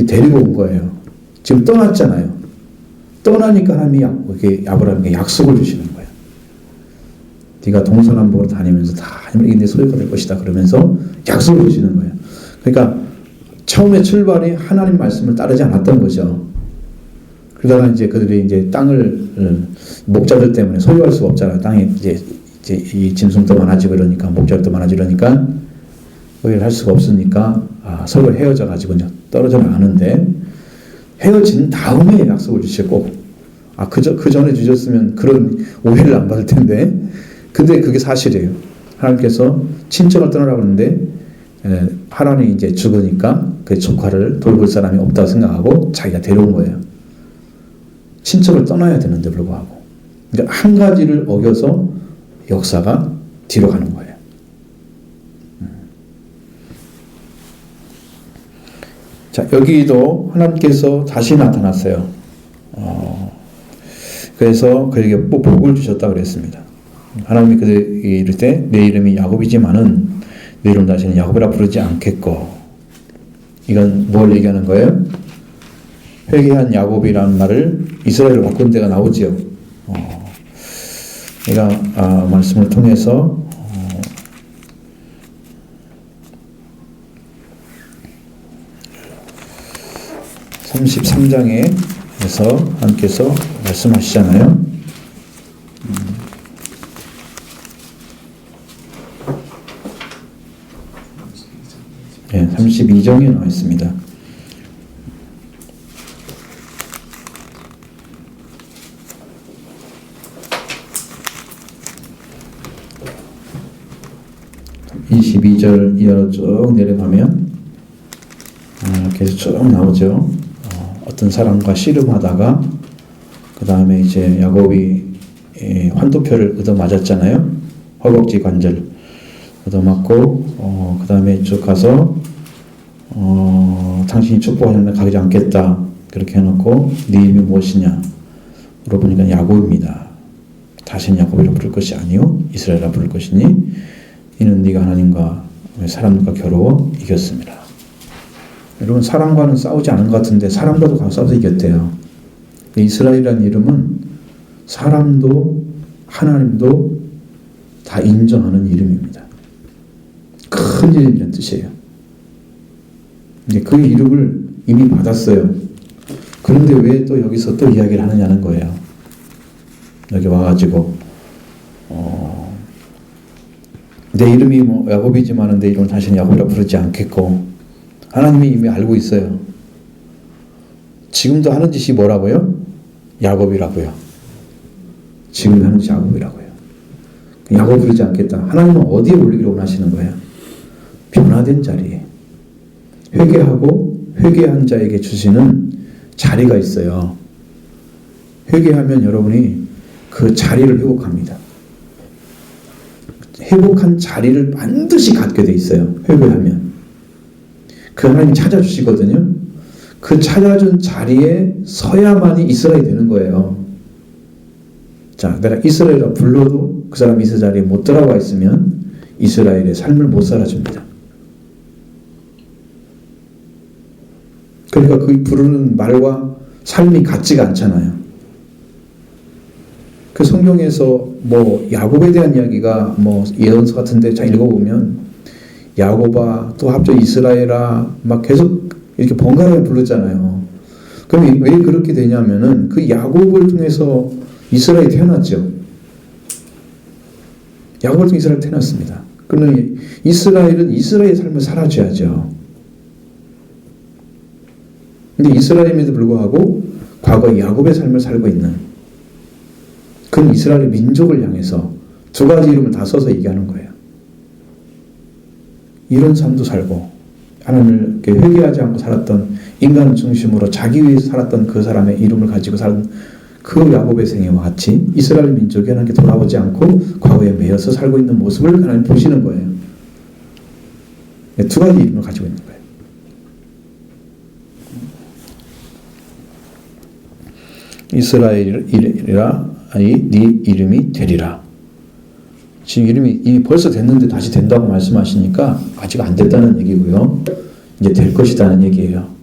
데리고 온 거예요. 지금 떠났잖아요. 떠나니까 하나님이 아브라함에게 약속을 주시는 거예요. 네가 동서남북으로 다니면서 다 이게 내 소유가 될 것이다 그러면서 약속을 주시는 거예요. 그러니까 처음에 출발이 하나님 말씀을 따르지 않았던 거죠. 그러다가 이제 그들이 이제 땅을 목자들 때문에 소유할 수가 없잖아요. 땅에 이제 이 짐승도 많아지고 이러니까 목자들도 많아지고 이러니까 소유를 할 수가 없으니까 서로 헤어져 가지고 떨어져 나가는데 헤어진 다음에 약속을 주셨고 그 전에 주셨으면 그런 오해를 안 받을 텐데 근데 그게 사실이에요. 하나님께서 친척을 떠나라고 하는데 하란이 이제 죽으니까 그 조카를 돌볼 사람이 없다고 생각하고 자기가 데려온 거예요. 친척을 떠나야 되는데 불구하고 그러니까 한 가지를 어겨서 역사가 뒤로 가는 거예요. 자, 여기도 하나님께서 다시 나타났어요. 그래서 그에게 복을 주셨다고 그랬습니다. 하나님이 그에게 이를 때 내 이름이 야곱이지만은 내 이름 다시는 야곱이라 부르지 않겠고 이건 뭘 얘기하는 거예요? 회개한 야곱이라는 말을 이스라엘로 바꾼 데가 나오지요. 내가 말씀을 통해서 33장에서 하나님께서 말씀하시잖아요. 네, 32장에 나와 있습니다. (22절) 이하로 쭉 내려가면 계속 쭉 나오죠. 어떤 사람과 씨름하다가 그 다음에 이제 야곱이 환도표를 얻어맞았잖아요. 허벅지 관절 얻어맞고 그 다음에 쭉 가서 당신이 축복하면 가지 않겠다 그렇게 해놓고 네 이름이 무엇이냐 물어보니까 야곱입니다. 다시는 야곱이라 부를 것이 아니요 이스라엘이라 부를 것이니 이는 네가 하나님과 사람과 겨루어 이겼습니다. 여러분 사람과는 싸우지 않은 것 같은데 사람과도 싸워서 이겼대요. 이스라엘이라는 이름은 사람도 하나님도 다 인정하는 이름입니다. 큰 이름이라는 뜻이에요. 근데 그 이름을 이미 받았어요. 그런데 왜 또 여기서 또 이야기를 하느냐는 거예요. 여기 와가지고 내 이름이 뭐 야곱이지만 내 이름을 다시는 야곱이라 부르지 않겠고 하나님이 이미 알고 있어요. 지금도 하는 짓이 뭐라고요? 야곱이라고요. 지금 하는 짓이 야곱이라고요. 야곱 부르지 않겠다. 하나님은 어디에 올리기를 원하시는 거예요? 변화된 자리에. 회개하고 회개한 자에게 주시는 자리가 있어요. 회개하면 여러분이 그 자리를 회복합니다. 회복한 자리를 반드시 갖게 돼 있어요. 회복하면. 그 하나님이 찾아주시거든요. 그 찾아준 자리에 서야만이 이스라엘이 되는 거예요. 자, 내가 이스라엘이라 불러도 그 사람이 이 자리에 못 들어가 있으면 이스라엘의 삶을 못 살아줍니다. 그러니까 그 부르는 말과 삶이 같지가 않잖아요. 그 성경에서 뭐 야곱에 대한 이야기가 뭐 예언서 같은데 잘 읽어보면 야곱아 또 합쳐 이스라엘아 막 계속 이렇게 번갈아 부르잖아요. 그럼 왜 그렇게 되냐면은 그 야곱을 통해서 이스라엘이 태어났죠. 야곱을 통해 이스라엘이 태어났습니다. 그러면 이스라엘은 이스라엘의 삶을 살아줘야죠. 근데 이스라엘임에도 불구하고 과거 야곱의 삶을 살고 있는 그건 이스라엘의 민족을 향해서 두 가지 이름을 다 써서 얘기하는 거예요. 이런 삶도 살고 하나님을 회개하지 않고 살았던 인간 중심으로 자기 위해서 살았던 그 사람의 이름을 가지고 산 그 야곱의 생애와 같이 이스라엘 민족이 하나님께 돌아오지 않고 과거에 매여서 살고 있는 모습을 하나님 보시는 거예요. 두 가지 이름을 가지고 있는 거예요. 이스라엘이라 아니 네 이름이 되리라. 지금 이름이 이미 벌써 됐는데 다시 된다고 말씀하시니까 아직 안 됐다는 얘기고요. 이제 될 것이라는 얘기예요.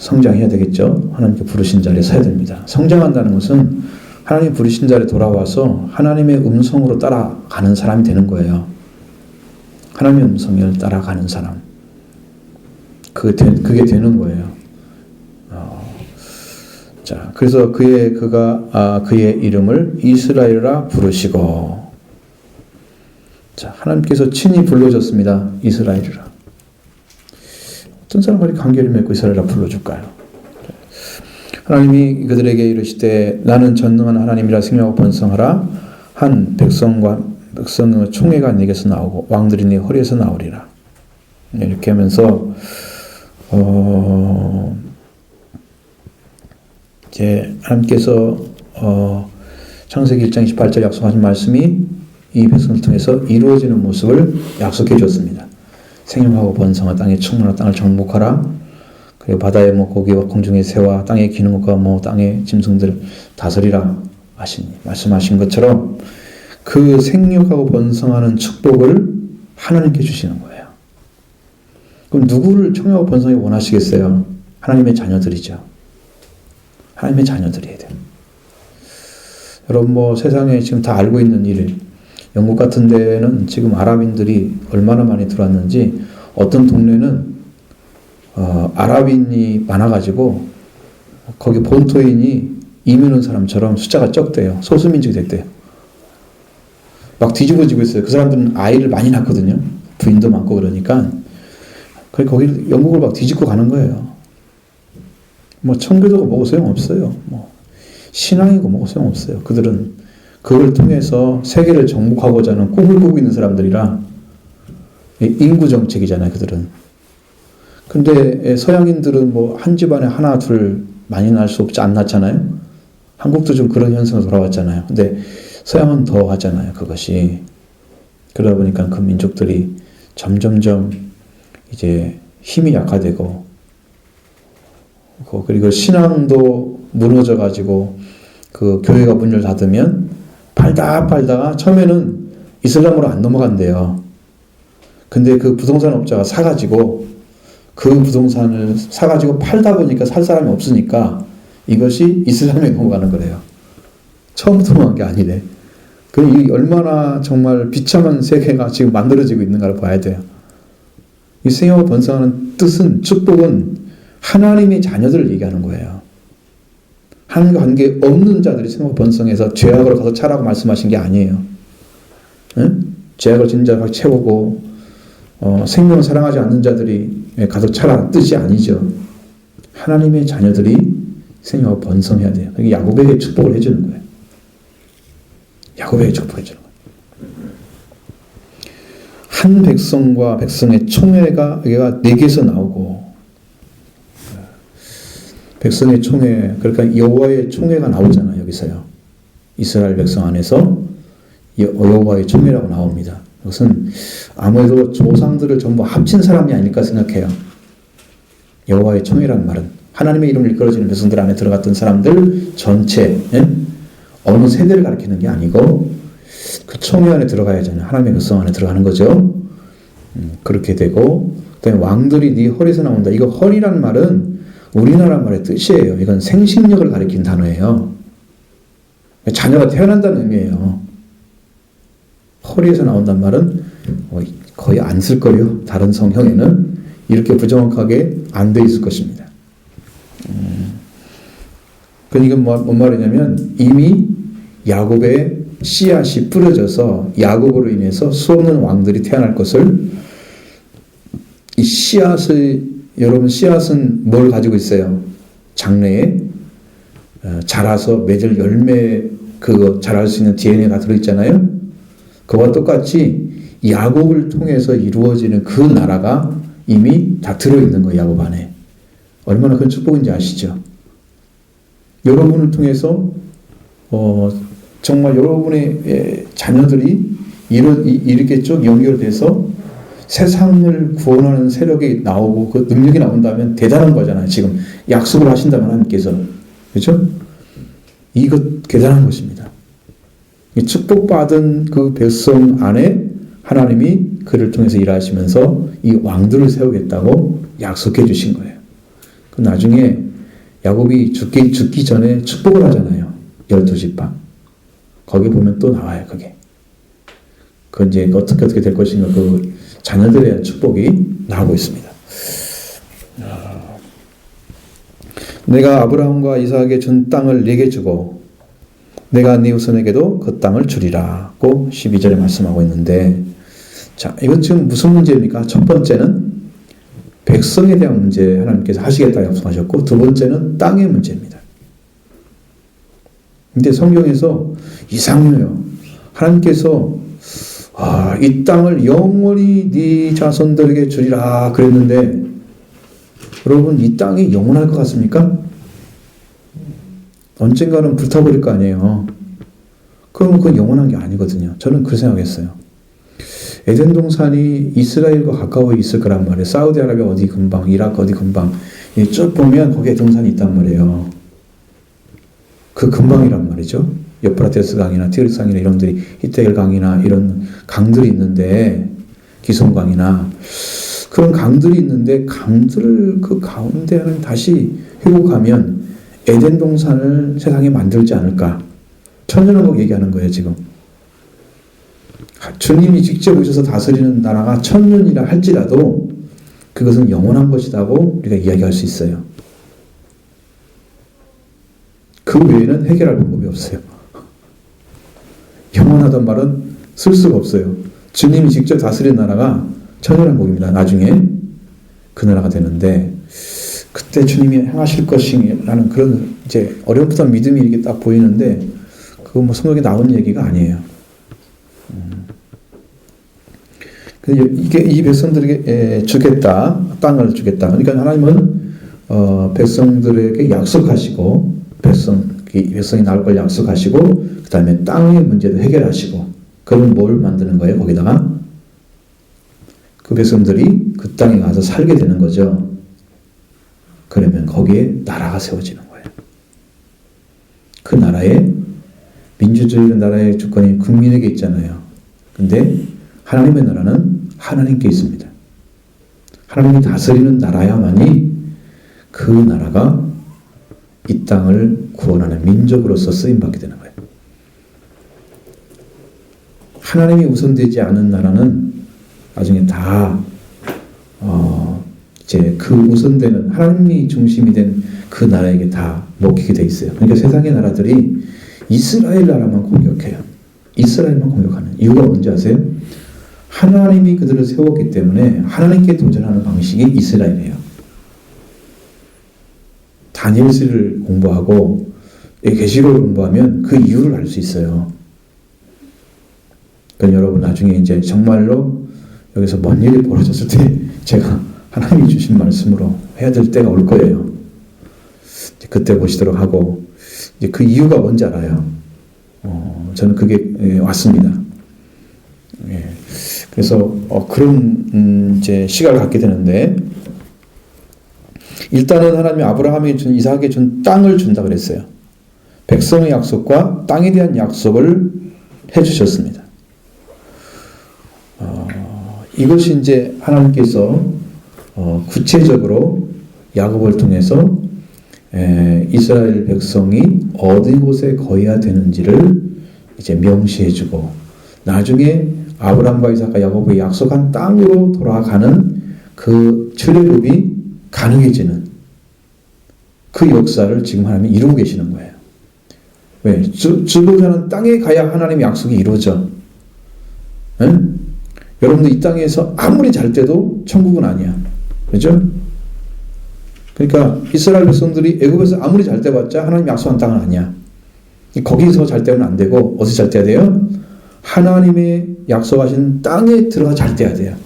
성장해야 되겠죠. 하나님께 부르신 자리에 서야 됩니다. 성장한다는 것은 하나님 부르신 자리에 돌아와서 하나님의 음성으로 따라가는 사람이 되는 거예요. 하나님의 음성을 따라가는 사람. 그게 되는 거예요. 자, 그래서 그의 이름을 이스라엘이라 부르시고, 자, 하나님께서 친히 불러줬습니다. 이스라엘이라. 어떤 사람들이 관계를 맺고 이스라엘이라 불러줄까요? 하나님이 그들에게 이르시되 나는 전능한 하나님이라 생명하고 번성하라. 한 백성의 총회가 네게서 나오고 왕들이 네 허리에서 나오리라. 이렇게 하면서 이제 하나님께서 창세기 1장 28절 약속하신 말씀이 이 백성을 통해서 이루어지는 모습을 약속해 줬습니다. 생육하고 번성한 땅에 충만한 땅을 정복하라. 그리고 바다의 고기와 공중의 새와 땅에 기는 것과 땅의 짐승들을 다스리라 말씀하신 것처럼 그 생육하고 번성하는 축복을 하나님께 주시는 거예요. 그럼 누구를 청하고 번성하기 원하시겠어요? 하나님의 자녀들이죠. 하나님의 자녀들이어야 돼요. 여러분 세상에 지금 다 알고 있는 일, 영국 같은 데는 지금 아랍인들이 얼마나 많이 들어왔는지 어떤 동네는 아랍인이 많아가지고 거기 본토인이 이민 온 사람처럼 숫자가 적대요. 소수민족이 됐대요. 막 뒤집어지고 있어요. 그 사람들은 아이를 많이 낳거든요. 부인도 많고 그러니까 거기 영국을 막 뒤집고 가는 거예요. 청교도가 뭐고 소용없어요. 신앙이고 뭐고 소용없어요. 그들은 그걸 통해서 세계를 정복하고자 하는 꿈을 꾸고 있는 사람들이라 인구 정책이잖아요. 그들은. 근데 서양인들은 한 집안에 하나 둘 많이 낳을 수 없지 안 낳잖아요. 한국도 좀 그런 현상이 돌아왔잖아요. 근데 서양은 더 하잖아요. 그것이. 그러다 보니까 그 민족들이 점점점 이제 힘이 약화되고 그리고 신앙도 무너져가지고 그 교회가 문을 닫으면 팔다가 처음에는 이슬람으로 안 넘어간대요. 근데 그 부동산 업자가 사가지고 그 부동산을 사가지고 팔다 보니까 살 사람이 없으니까 이것이 이슬람에 넘어가는 거래요. 처음부터 넘어간 게 아니래. 이 얼마나 정말 비참한 세계가 지금 만들어지고 있는가를 봐야 돼요. 이 생명과 번성하는 뜻은, 축복은 하나님의 자녀들을 얘기하는 거예요. 하나님과 관계 없는 자들이 생명과 번성해서 죄악으로 가서 차라고 말씀하신 게 아니에요. 응? 죄악을 지는 자가 채우고 생명을 사랑하지 않는 자들이 가서 차라 뜻이 아니죠. 하나님의 자녀들이 생명과 번성해야 돼요. 그게 야곱에게 축복을 해주는 거예요. 야곱에게 축복해 주는 거예요. 한 백성과 백성의 총회가 네개에서 나오고 백성의 총회, 그러니까 여호와의 총회가 나오잖아요. 여기서요. 이스라엘 백성 안에서 여호와의 총회라고 나옵니다. 그것은 아무래도 조상들을 전부 합친 사람이 아닐까 생각해요. 여호와의 총회라는 말은 하나님의 이름을 이끌어주는 백성들 안에 들어갔던 사람들 전체, 어느 세대를 가리키는 게 아니고 그 총회 안에 들어가야잖아요. 하나님의 백성 안에 들어가는 거죠. 그렇게 되고, 그다음에 왕들이 네 허리에서 나온다. 이거 허리란 말은 우리나라 말의 뜻이에요. 이건 생식력을 가리키는 단어예요. 자녀가 태어난다는 의미예요. 허리에서 나온단 말은 거의 안 쓸 거예요. 다른 성형에는 이렇게 부정확하게 안 돼 있을 것입니다. 그러니까 뭔 말이냐면 이미 야곱의 씨앗이 뿌려져서 야곱으로 인해서 수없는 왕들이 태어날 것을, 이 씨앗을, 여러분 씨앗은 뭘 가지고 있어요? 장래에 자라서 맺을 열매, 그거 자랄 수 있는 DNA가 들어있잖아요. 그와 똑같이 야곱을 통해서 이루어지는 그 나라가 이미 다 들어있는 거예요. 야곱 안에. 얼마나 큰 축복인지 아시죠? 여러분을 통해서 정말 여러분의 자녀들이 이렇게 쭉 연결돼서 세상을 구원하는 세력이 나오고 그 능력이 나온다면 대단한 거잖아요. 지금 약속을 하신다면 하나님께서. 그렇죠? 이것 대단한 것입니다. 축복받은 그 백성 안에 하나님이 그를 통해서 일하시면서 이 왕들을 세우겠다고 약속해 주신 거예요. 그 나중에 야곱이 죽기 전에 축복을 하잖아요. 12지파. 거기 보면 또 나와요. 그게. 그 이제 어떻게 될 것인가, 그 자녀들에 대한 축복이 나오고 있습니다. 내가 아브라함과 이삭에게 준 땅을 네게 주고 내가 네 후손에게도 그 땅을 주리라고 12절에 말씀하고 있는데, 자, 이건 지금 무슨 문제입니까? 첫 번째는 백성에 대한 문제 하나님께서 하시겠다 약속하셨고, 두 번째는 땅의 문제입니다. 근데 성경에서 이상해요. 하나님께서 이 땅을 영원히 네 자손들에게 주리라 그랬는데, 여러분 이 땅이 영원할 것 같습니까? 언젠가는 불타버릴 거 아니에요. 그러면 그건 영원한 게 아니거든요. 저는 그 생각했어요. 에덴 동산이 이스라엘과 가까워 있을 거란 말이에요. 사우디아라비아 어디 근방, 이라크 어디 근방, 쭉 보면 거기에 동산이 있단 말이에요. 그 근방이란 말이죠. 유프라테스 강이나 티그리스 강이나 이런들이, 히데겔 강이나 이런 강들이 있는데, 기슭강이나 그런 강들이 있는데, 강들 그 가운데 하나님 다시 회복하면 에덴 동산을 세상에 만들지 않을까. 천년왕국 얘기하는 거예요, 지금. 주님이 직접 오셔서 다스리는 나라가 천년이라 할지라도 그것은 영원한 것이라고 우리가 이야기할 수 있어요. 그 외에는 해결할 방법이 없어요. 영원하단 말은 쓸 수가 없어요. 주님이 직접 다스리는 나라가 천년왕국입니다. 나중에 그 나라가 되는데, 그때 주님이 행하실 것이라는 그런 이제 어렴풋한 믿음이 이렇게 딱 보이는데, 그거 뭐 성경에 나온 얘기가 아니에요. 이게 이 백성들에게 주겠다, 땅을 주겠다. 그러니까 하나님은 백성들에게 약속하시고, 백성이 나올 걸 약속하시고, 그 다음에 땅의 문제도 해결하시고, 그럼 뭘 만드는 거예요? 거기다가 그 백성들이 그 땅에 가서 살게 되는 거죠. 그러면 거기에 나라가 세워지는 거예요. 그 나라에 민주주의 나라의 주권이 국민에게 있잖아요. 근데 하나님의 나라는 하나님께 있습니다. 하나님이 다스리는 나라야만이 그 나라가 이 땅을 구원하는 민족으로서 쓰임받게 되는 거예요. 하나님이 우선되지 않은 나라는 나중에 다 이제 그 우선되는 하나님이 중심이 된 그 나라에게 다 먹히게 돼 있어요. 그러니까 세상의 나라들이 이스라엘 나라만 공격해요. 이스라엘만 공격하는 이유가 뭔지 아세요? 하나님이 그들을 세웠기 때문에 하나님께 도전하는 방식이 이스라엘이에요. 다니엘서를 공부하고 계시록을 공부하면 그 이유를 알 수 있어요. 그러니까 여러분 나중에 이제 정말로 여기서 뭔 일이 벌어졌을 때 제가 하나님이 주신 말씀으로 해야 될 때가 올 거예요. 그때 보시도록 하고, 이제 그 이유가 뭔지 알아요. 저는 그게 왔습니다. 예. 그래서 그런 이제 시각을 갖게 되는데, 일단은 하나님이 아브라함에게 준, 이삭에게 준 땅을 준다 그랬어요. 백성의 약속과 땅에 대한 약속을 해주셨습니다. 이것이 이제 하나님께서 구체적으로 야곱을 통해서 이스라엘 백성이 어디 곳에 거해야 되는지를 이제 명시해주고, 나중에 아브라함과 이삭과 야곱이 약속한 땅으로 돌아가는 그 출애굽이 가능해지는 그 역사를 지금 하나님이 이루고 계시는 거예요. 왜? 주고자 하는 땅에 가야 하나님의 약속이 이루어져. 응? 여러분들 이 땅에서 아무리 잘 때도 천국은 아니야. 그죠? 그러니까 이스라엘 백성들이 애굽에서 아무리 잘 때봤자 하나님 약속한 땅은 아니야. 거기서 잘 때면 안 되고 어디서 잘 때야 돼요? 하나님의 약속하신 땅에 들어가 잘 때야 돼요.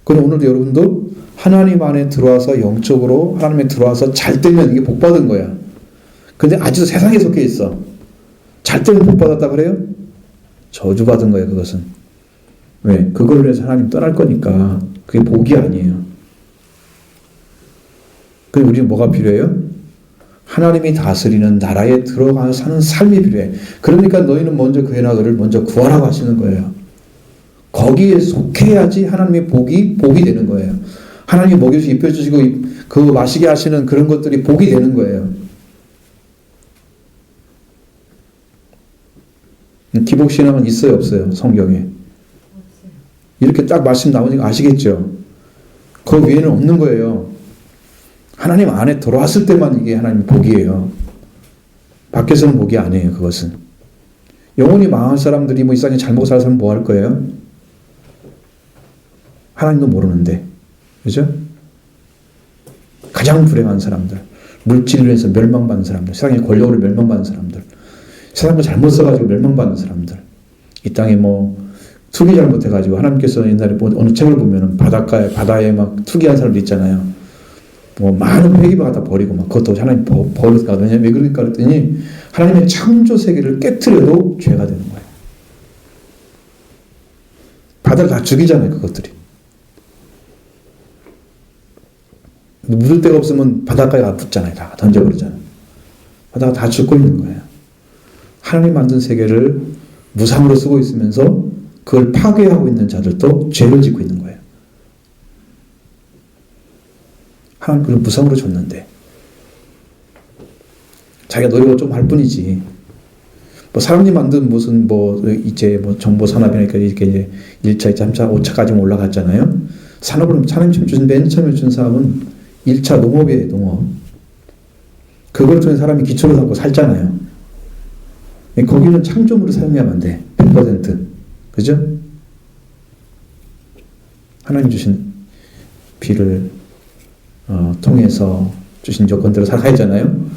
그럼 오늘도 여러분도 하나님 안에 들어와서 영적으로 하나님에 들어와서 잘 때면 이게 복 받은 거야. 근데 아직도 세상에 속해 있어. 잘 때면 복 받았다 그래요? 저주 받은 거예요, 그것은. 왜? 그걸로 해서 하나님 떠날 거니까 그게 복이 아니에요. 그럼 우리는 뭐가 필요해요? 하나님이 다스리는 나라에 들어가서 사는 삶이 필요해. 그러니까 너희는 먼저 그 해나그를 먼저 구하라고 하시는 거예요. 거기에 속해야지 하나님의 복이 되는 거예요. 하나님이 먹여주시고 입혀주시고 그 마시게 하시는 그런 것들이 복이 되는 거예요. 기복신앙은 있어요, 없어요? 성경에. 이렇게 딱 말씀 나오니까 아시겠죠? 그 위에는 없는 거예요. 하나님 안에 들어왔을 때만 이게 하나님의 복이에요. 밖에서는 복이 아니에요, 그것은. 영혼이 망한 사람들이 이 세상에 잘 먹고 살 사람은 뭐 할 거예요? 하나님도 모르는데. 그죠? 가장 불행한 사람들, 물질로 해서 멸망받는 사람들, 세상의 권력으로 멸망받는 사람들, 세상을 잘못 써가지고 멸망받는 사람들, 이 땅에 투기 잘못해가지고 하나님께서 옛날에 어느 책을 보면은 바다에 막 투기한 사람들 있잖아요. 많은 회기를 갖다 버리고 그것도 하나님 버렸다. 왜냐면 왜 그럴까 그랬더니 하나님의 창조 세계를 깨트려도 죄가 되는 거예요. 바다를 다 죽이잖아요, 그것들이. 묻을 데가 없으면 바닷가에 가 붙잖아요. 다 던져버리잖아요. 바다가 다 죽고 있는 거예요. 하나님 만든 세계를 무상으로 쓰고 있으면서 그걸 파괴하고 있는 자들도 죄를 짓고 있는 거예요. 하나님 그걸 무상으로 줬는데 자기가 노력을 좀 할 뿐이지. 사람이 만든 무슨 이제 정보 산업이니까 이렇게 1차, 2차, 3차, 5차까지 올라갔잖아요. 산업을 하나님 주신 맨 처음에 준 사람은 1차 농업이에요, 농업. 그걸 통해 사람이 기초를 삼고 살잖아요. 거기는 창조물을 사용해야만 돼. 100%. 그죠? 하나님 주신 비를 통해서 주신 조건대로 살아야잖아요.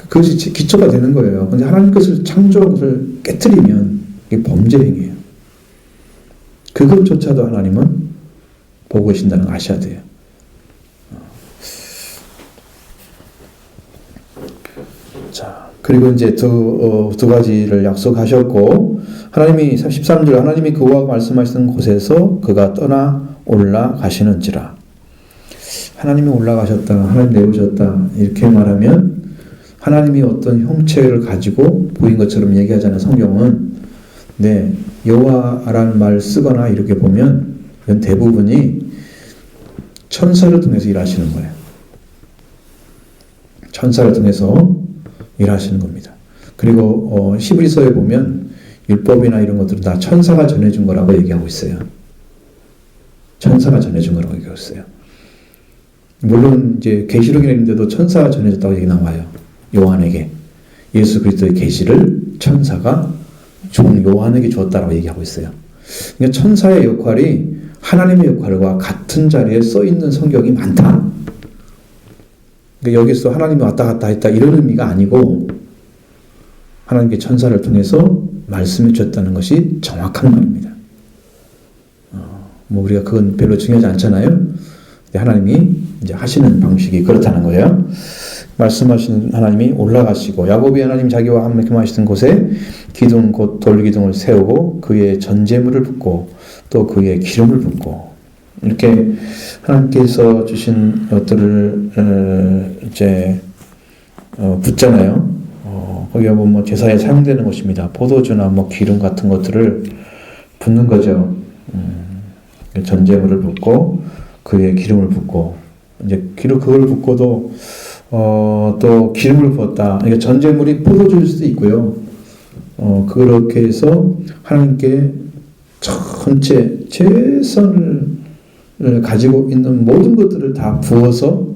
그것이 기초가 되는 거예요. 근데 하나님 것을 창조한 것을 깨트리면 이게 범죄 행위예요. 그것조차도 하나님은 보고 계신다는 걸 아셔야 돼요. 자, 그리고 이제 두 가지를 약속하셨고, 하나님이 13절 하나님이 그와 말씀하시는 곳에서 그가 떠나 올라가시는지라. 하나님이 올라가셨다, 하나님 내오셨다 이렇게 말하면 하나님이 어떤 형체를 가지고 보인 것처럼 얘기하잖아요. 성경은. 네, 여호와라는 말 쓰거나 이렇게 보면 이건 대부분이 천사를 통해서 일하시는 거예요. 천사를 통해서 일하시는 겁니다. 그리고 히브리서에 보면 율법이나 이런 것들은 다 천사가 전해준 거라고 얘기하고 있어요. 천사가 전해준 거라고 얘기하고 있어요. 물론 이제 계시록에 있는데도 천사가 전해졌다고 얘기 나와요. 요한에게 예수 그리스도의 계시를 천사가 종 요한에게 주었다라고 얘기하고 있어요. 그러니까 천사의 역할이 하나님의 역할과 같은 자리에 써 있는 성경이 많다. 그러니까 여기서 하나님이 왔다 갔다 했다 이런 의미가 아니고 하나님께 천사를 통해서 말씀해 주셨다는 것이 정확한 말입니다. 우리가 그건 별로 중요하지 않잖아요. 근데 하나님이 이제 하시는 방식이 그렇다는 거예요. 말씀하신 하나님이 올라가시고 야곱이 하나님 자기와 함께 하시던 곳에 기둥 곧 돌기둥을 세우고 그의 전제물을 붓고 또 그의 기름을 붓고 이렇게 하나님께서 주신 것들을 이제 붓잖아요. 거기에 보면 제사에 사용되는 것입니다. 포도주나 뭐 기름 같은 것들을 붓는 거죠. 전제물을 붓고 그의 기름을 붓고 이제 그걸 붓고도 또 기름을 부었다. 그러니까 전제물이 포도주일 수도 있고요. 그렇게 해서 하나님께 전체 최선을 가지고 있는 모든 것들을 다 부어서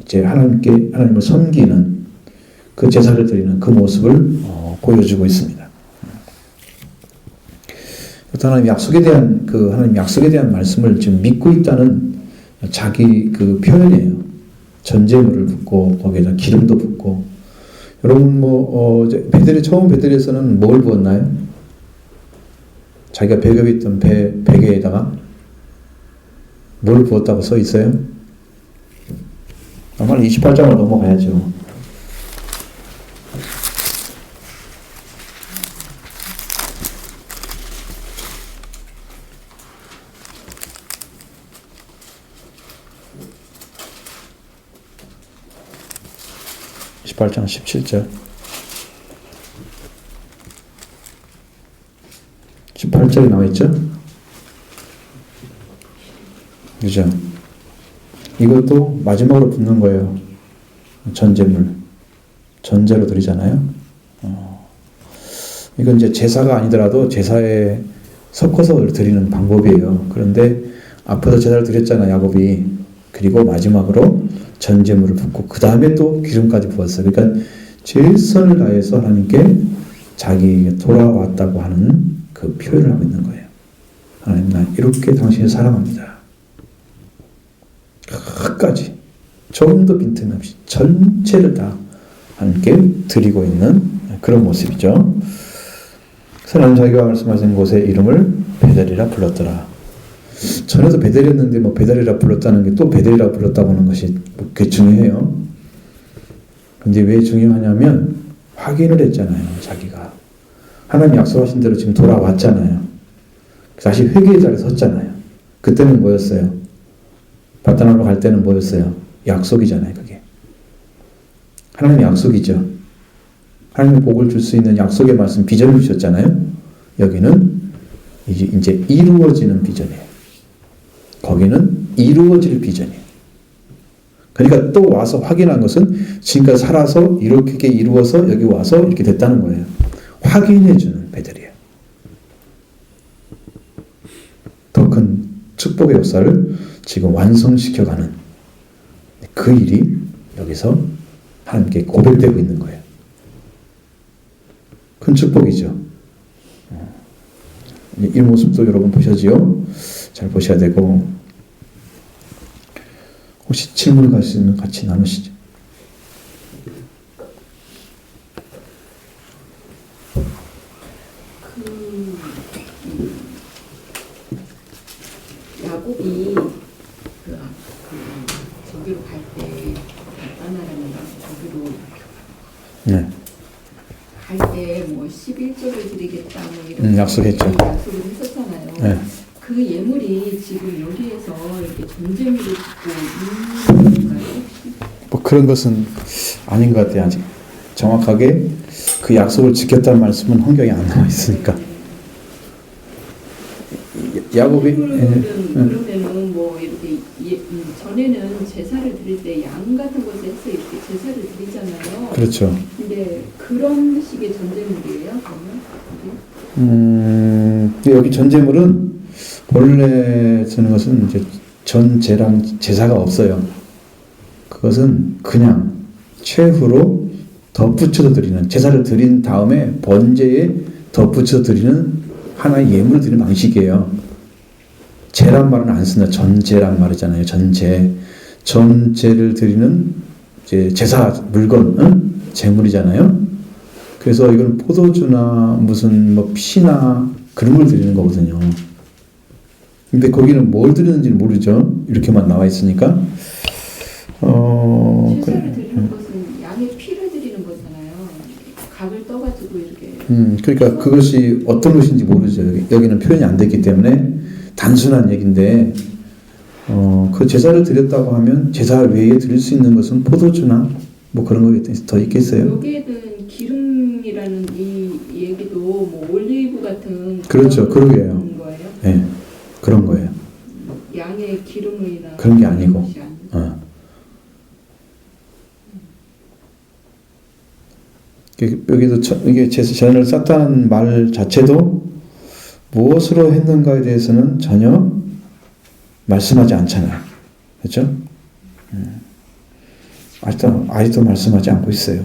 이제 하나님을 섬기는 그 제사를 드리는 그 모습을 보여주고 있습니다. 하나님 약속에 대한 하나님 약속에 대한 말씀을 지금 믿고 있다는 자기 그 표현이에요. 전제물을 붓고 거기에다 기름도 붓고 여러분 처음 베델에서는 뭘 부었나요? 자기가 배ገብ에 있던 베개에다가 뭘 부었다고 써 있어요? 아마 28장을 넘어가야죠. (18장 17절) 18절에 나와있죠? 그죠? 이것도 마지막으로 붓는 거예요. 전제물. 전제로 드리잖아요. 이건 이제 제사가 아니더라도 제사에 섞어서 드리는 방법이에요. 그런데 앞에서 제사를 드렸잖아요, 야곱이. 그리고 마지막으로 전제물을 붓고 그 다음에 또 기름까지 부었어요. 그러니까 최선을 다해서 하나님께 자기에게 돌아왔다고 하는 그 표현을 하고 있는 거예요. 하나님, 나 이렇게 당신을 사랑합니다. 끝까지 조금도 빈틈없이 전체를 다 하나님께 드리고 있는 그런 모습이죠. 하나님 자기가 말씀하신 곳의 이름을 베델이라 불렀더라. 전에도 베델이었는데 베델이라 불렀다는 게 또 베델이라 불렀다고 하는 것이 그게 중요해요. 근데 왜 중요하냐면 확인을 했잖아요. 자기가 하나님 약속하신 대로 지금 돌아왔잖아요. 다시 회개의 자리에 섰잖아요. 그때는 뭐였어요? 바다나로 갈 때는 뭐였어요? 약속이잖아요. 그게 하나님의 약속이죠. 하나님의 복을 줄 수 있는 약속의 말씀, 비전을 주셨잖아요. 여기는 이제 이루어지는 비전이에요. 거기는 이루어질 비전이에요. 그러니까 또 와서 확인한 것은 지금까지 살아서 이렇게 이루어서 여기 와서 이렇게 됐다는 거예요. 확인해주는 베델이에요. 더 큰 축복의 역사를 지금 완성시켜가는 그 일이 여기서 하나님께 고백되고 있는 거예요. 큰 축복이죠. 이 모습도 여러분 보셔지요. 잘 보셔야 되고, 혹시 질문을 가시면 같이 나누시죠. 야곱이 저기로 갈 때 바다나라는 저기로 네. 갈 때 뭐 11조를 드리겠다 뭐 이런 약속했죠. 약속을 했었잖아요. 네. 그 예물이 지금 여기에서 이렇게 전제물을 짓고 있는 건가요? 그런 것은 아닌 것 같아요. 아직 정확하게 그 약속을 지켰다는 말씀은 성경에 안 나와 있으니까. 야곱이 그러면은 뭐 이렇게 전에는 제사를 드릴 때 양 같은 것을 해서 이렇게 제사를 드리잖아요. 그렇죠. 근데 그런 식의 전제물이에요, 그러면? 여기 전제물은 본래 쓰는 것은 이제 전제랑 제사가 없어요. 그것은 그냥 최후로 덧붙여서 드리는, 제사를 드린 다음에 번제에 덧붙여서 드리는 하나의 예물을 드리는 방식이에요. 제란 말은 안 쓴다. 전제란 말이잖아요. 전제를 드리는 이제 제사 물건, 제물이잖아요. 그래서 이건 포도주나 무슨 피나 그런 걸 드리는 거거든요. 근데 거기는 뭘 드리는지 모르죠. 이렇게만 나와 있으니까. 제사를 드리는 것은 양의 피를 드리는 거잖아요. 각을 떠가지고 이렇게. 그러니까 그것이 어떤 것인지 모르죠. 여기는 표현이 안 됐기 때문에 단순한 얘기인데, 그 제사를 드렸다고 하면 제사 외에 드릴 수 있는 것은 포도주나 뭐 그런 거 더 있겠어요? 여기에는 기름이라는 이 얘기도 뭐 올리브 같은 그렇죠. 그러게요. 거예요. 네, 그런 거예요. 양의 기름이나 그런 게 아니고. 것이 아니고. 여기도 이게 제사를 쌓다는 말 자체도 무엇으로 했는가에 대해서는 전혀 말씀하지 않잖아요. 그렇죠? 아직도 말씀하지 않고 있어요.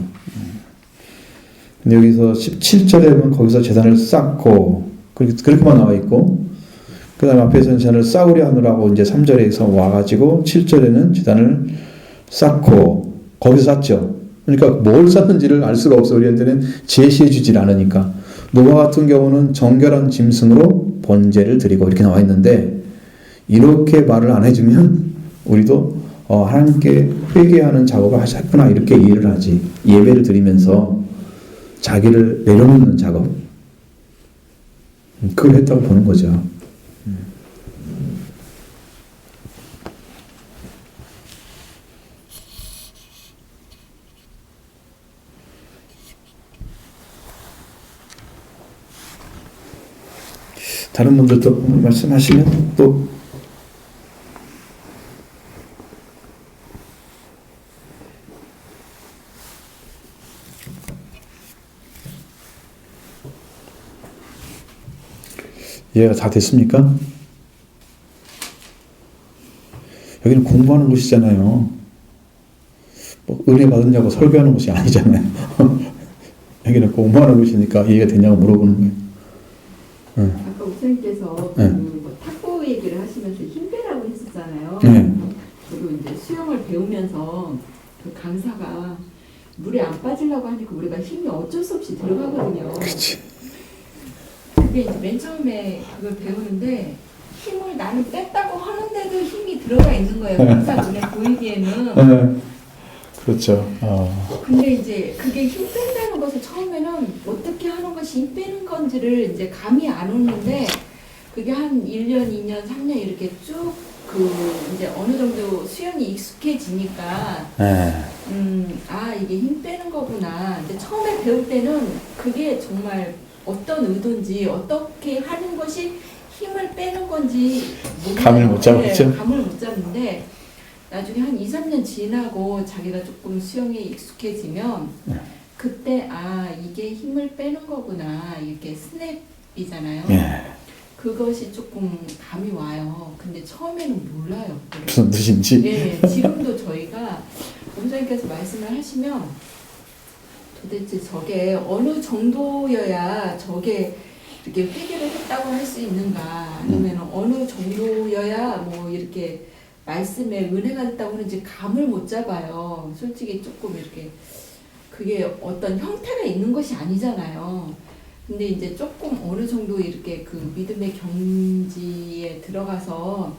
근데 여기서 17절에 보면 거기서 제단을 쌓고 그렇게만 나와 있고, 그 다음 앞에서는 제단을 쌓으려 하느라고 이제 3절에서 와가지고 7절에는 제단을 쌓고 거기서 쌓죠. 그러니까 뭘 쌓는지를 알 수가 없어. 우리한테는 제시해 주질 않으니까. 노아 같은 경우는 정결한 짐승으로 번제를 드리고 이렇게 나와 있는데, 이렇게 말을 안 해주면 우리도 하나님께 회개하는 작업을 하셨구나 이렇게 이해를 하지. 예배를 드리면서 자기를 내려놓는 작업, 그걸 했다고 보는 거죠. 다른 분들도 말씀하시면 또 이해가 다 됐습니까? 여기는 공부하는 곳이잖아요. 뭐 은혜 받았냐고 설교하는 곳이 아니잖아요. 여기는 공부하는 곳이니까 이해가 됐냐고 물어보는 거예요. 아까 목사님께서 네. 뭐 탁구 얘기를 하시면서 힘빼라고 했었잖아요. 네. 저도 이제 수영을 배우면서 그 강사가 물에 안 빠지려고 하니까 우리가 힘이 어쩔 수 없이 들어가거든요. 그렇지. 그게 이제 맨 처음에 그걸 배우는데 힘을 나는 뺐다고 하는데도 힘이 들어가 있는 거예요. 강사 눈에 보이기에는. 그렇죠. 근데 이제 그게 힘 뺀다는 것을 처음에는 어떻게 하는 것이 힘 빼는 건지를 이제 감이 안 오는데, 그게 한 1년, 2년, 3년 이렇게 쭉 이제 어느 정도 수영이 익숙해지니까, 이게 힘 빼는 거구나. 근데 처음에 배울 때는 그게 정말 어떤 의도인지, 어떻게 하는 것이 힘을 빼는 건지 감을 못 잡았죠. 네, 감을 못 잡는데, 나중에 한 2, 3년 지나고 자기가 조금 수영에 익숙해지면 그때 이게 힘을 빼는 거구나, 이렇게 스냅이잖아요. 그것이 조금 감이 와요. 근데 처음에는 몰라요. 무슨 뜻인지. 네, 지금도 저희가 목사님께서 말씀을 하시면 도대체 저게 어느 정도여야 저게 이렇게 회개를 했다고 할 수 있는가, 아니면 어느 정도여야 뭐 이렇게 말씀에 은혜가 됐다고 하는지 감을 못 잡아요. 솔직히 조금 이렇게 그게 어떤 형태가 있는 것이 아니잖아요. 근데 이제 조금 어느 정도 이렇게 그 믿음의 경지에 들어가서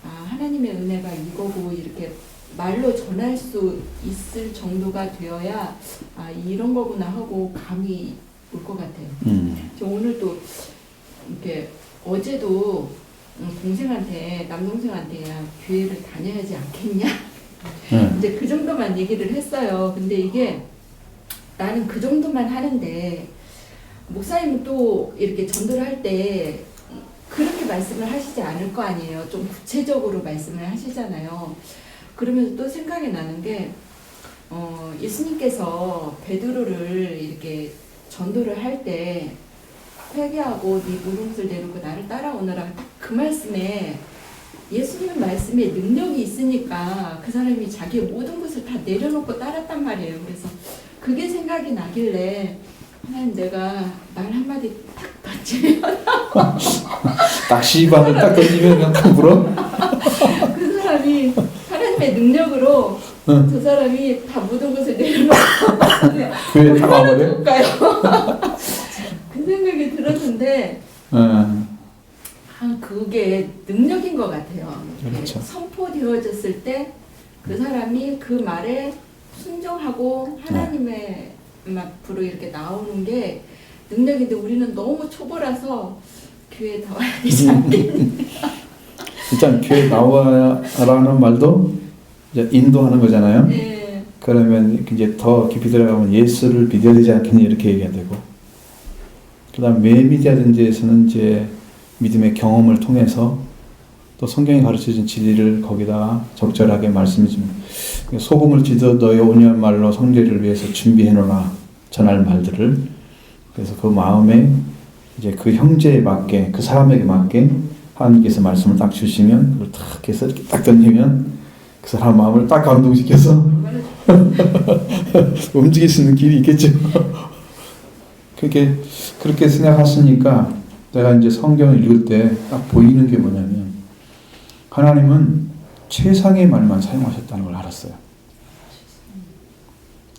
하나님의 은혜가 이거고 이렇게 말로 전할 수 있을 정도가 되어야 이런 거구나 하고 감이 올 것 같아요. 저 오늘 또 이렇게 어제도 동생한테, 남동생한테 교회를 다녀야지 않겠냐? 이제 그 정도만 얘기를 했어요. 근데 이게 나는 그 정도만 하는데, 목사님은 또 이렇게 전도를 할 때 그렇게 말씀을 하시지 않을 거 아니에요. 좀 구체적으로 말씀을 하시잖아요. 그러면서 또 생각이 나는 게, 예수님께서 베드로를 이렇게 전도를 할 때 회개하고 네 무릎을 내놓고 나를 따라오너라, 딱 그 말씀에 예수님 말씀에 능력이 있으니까 그 사람이 자기의 모든 것을 다 내려놓고 따랐단 말이에요. 그래서 그게 생각이 나길래, 하나님, 내가 말 한마디 딱 던지면 낚시바늘 딱 던지면 그냥 딱 물어? 그 사람이 하나님의 능력으로 저 사람이 다 모든 것을 내려놓고 교회 다 와버려? 볼까요? 그 생각이 들었는데, 그게 능력인 것 같아요. 그렇죠. 선포되어졌을 때 그 사람이 그 말에 순종하고 하나님의 앞으로 이렇게 나오는 게 능력인데 우리는 너무 초보라서 교회에 나와야 되지 않겠니? 일단 교회 나와라는 말도 이제 인도하는 거잖아요. 네. 그러면 이제 더 깊이 들어가면 예수를 믿어야 되지 않겠니 이렇게 얘기해야 되고, 그다음 왜 믿어야 되는지에서는 이제 믿음의 경험을 통해서 또 성경이 가르쳐준 진리를 거기다 적절하게 말씀해 주면, 소금을 지져 너의 온유한 말로 성례를 위해서 준비해 놓으라 전할 말들을. 그래서 그 마음에 이제 그 형제에 맞게, 그 사람에게 맞게 하나님께서 말씀을 딱 주시면 그걸 딱 해서 이렇게 딱 던지면 그 사람 마음을 딱 감동시켜서 움직일 수 있는 길이 있겠죠. 그렇게 생각하시니까 내가 이제 성경을 읽을 때 딱 보이는 게 뭐냐면, 하나님은 최상의 말만 사용하셨다는 걸 알았어요.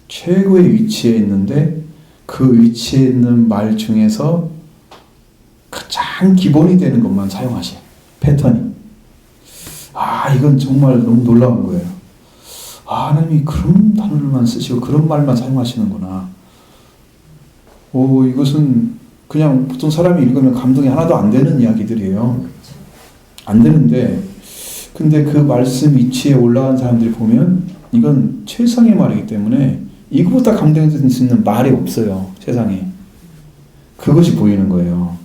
최고의 위치에 있는데 그 위치에 있는 말 중에서 가장 기본이 되는 것만 사용하셔요. 패턴이. 이건 정말 너무 놀라운 거예요. 하나님이 그런 단어를만 쓰시고 그런 말만 사용하시는구나. 이것은 그냥 보통 사람이 읽으면 감동이 하나도 안 되는 이야기들이에요. 안 되는데, 근데 그 말씀 위치에 올라간 사람들이 보면 이건 최상의 말이기 때문에 이거보다 감동이 될 수 있는 말이 없어요, 세상에. 그것이 보이는 거예요.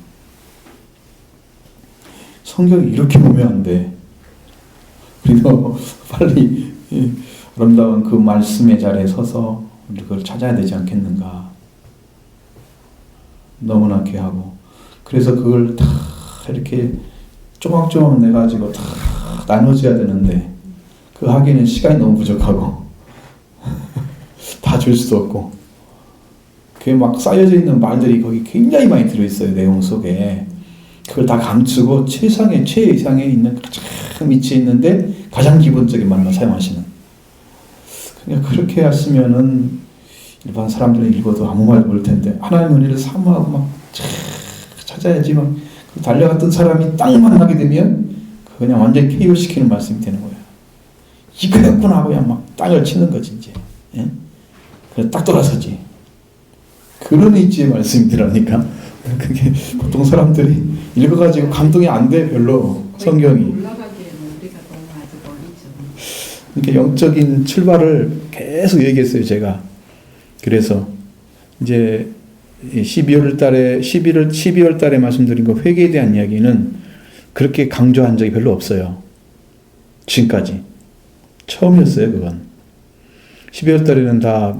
성경이 이렇게 보면 안 돼. 우리도 빨리 아름다운 그 말씀의 자리에 서서 우리 그걸 찾아야 되지 않겠는가. 너무나 귀하고. 그래서 그걸 다 이렇게 조각조각 내가지고 다 나눠줘야 되는데, 그 하기에는 시간이 너무 부족하고 다 줄 수도 없고, 그게 막 쌓여져 있는 말들이 거기 굉장히 많이 들어있어요. 내용 속에. 그걸 다 감추고 최이상에 있는 가장 밑에 있는데 가장 기본적인 말만 사용하시는. 그러니까 그렇게 하시면은 일반 사람들이 읽어도 아무 말 모를 텐데, 하나님의 은혜를 사모하고 막 찾아야지 막 달려갔던 사람이 딱만 하게 되면 그냥 완전히 KO시키는 말씀이 되는 거예요. 이거였구나 하고 그냥 막 땅을 치는 거지 이제. 예? 그래서 딱 돌아서지. 그런 위치의 말씀이더라니까. 그게 보통 사람들이 읽어가지고 감동이 안 돼, 별로. 성경이. 올라가기에는 우리가 너무 아직 어리죠. 이렇게 영적인 출발을 계속 얘기했어요, 제가. 그래서 이제 12월 달에 말씀드린 그 회개에 대한 이야기는 그렇게 강조한 적이 별로 없어요. 지금까지. 처음이었어요, 그건. 12월 달에는 다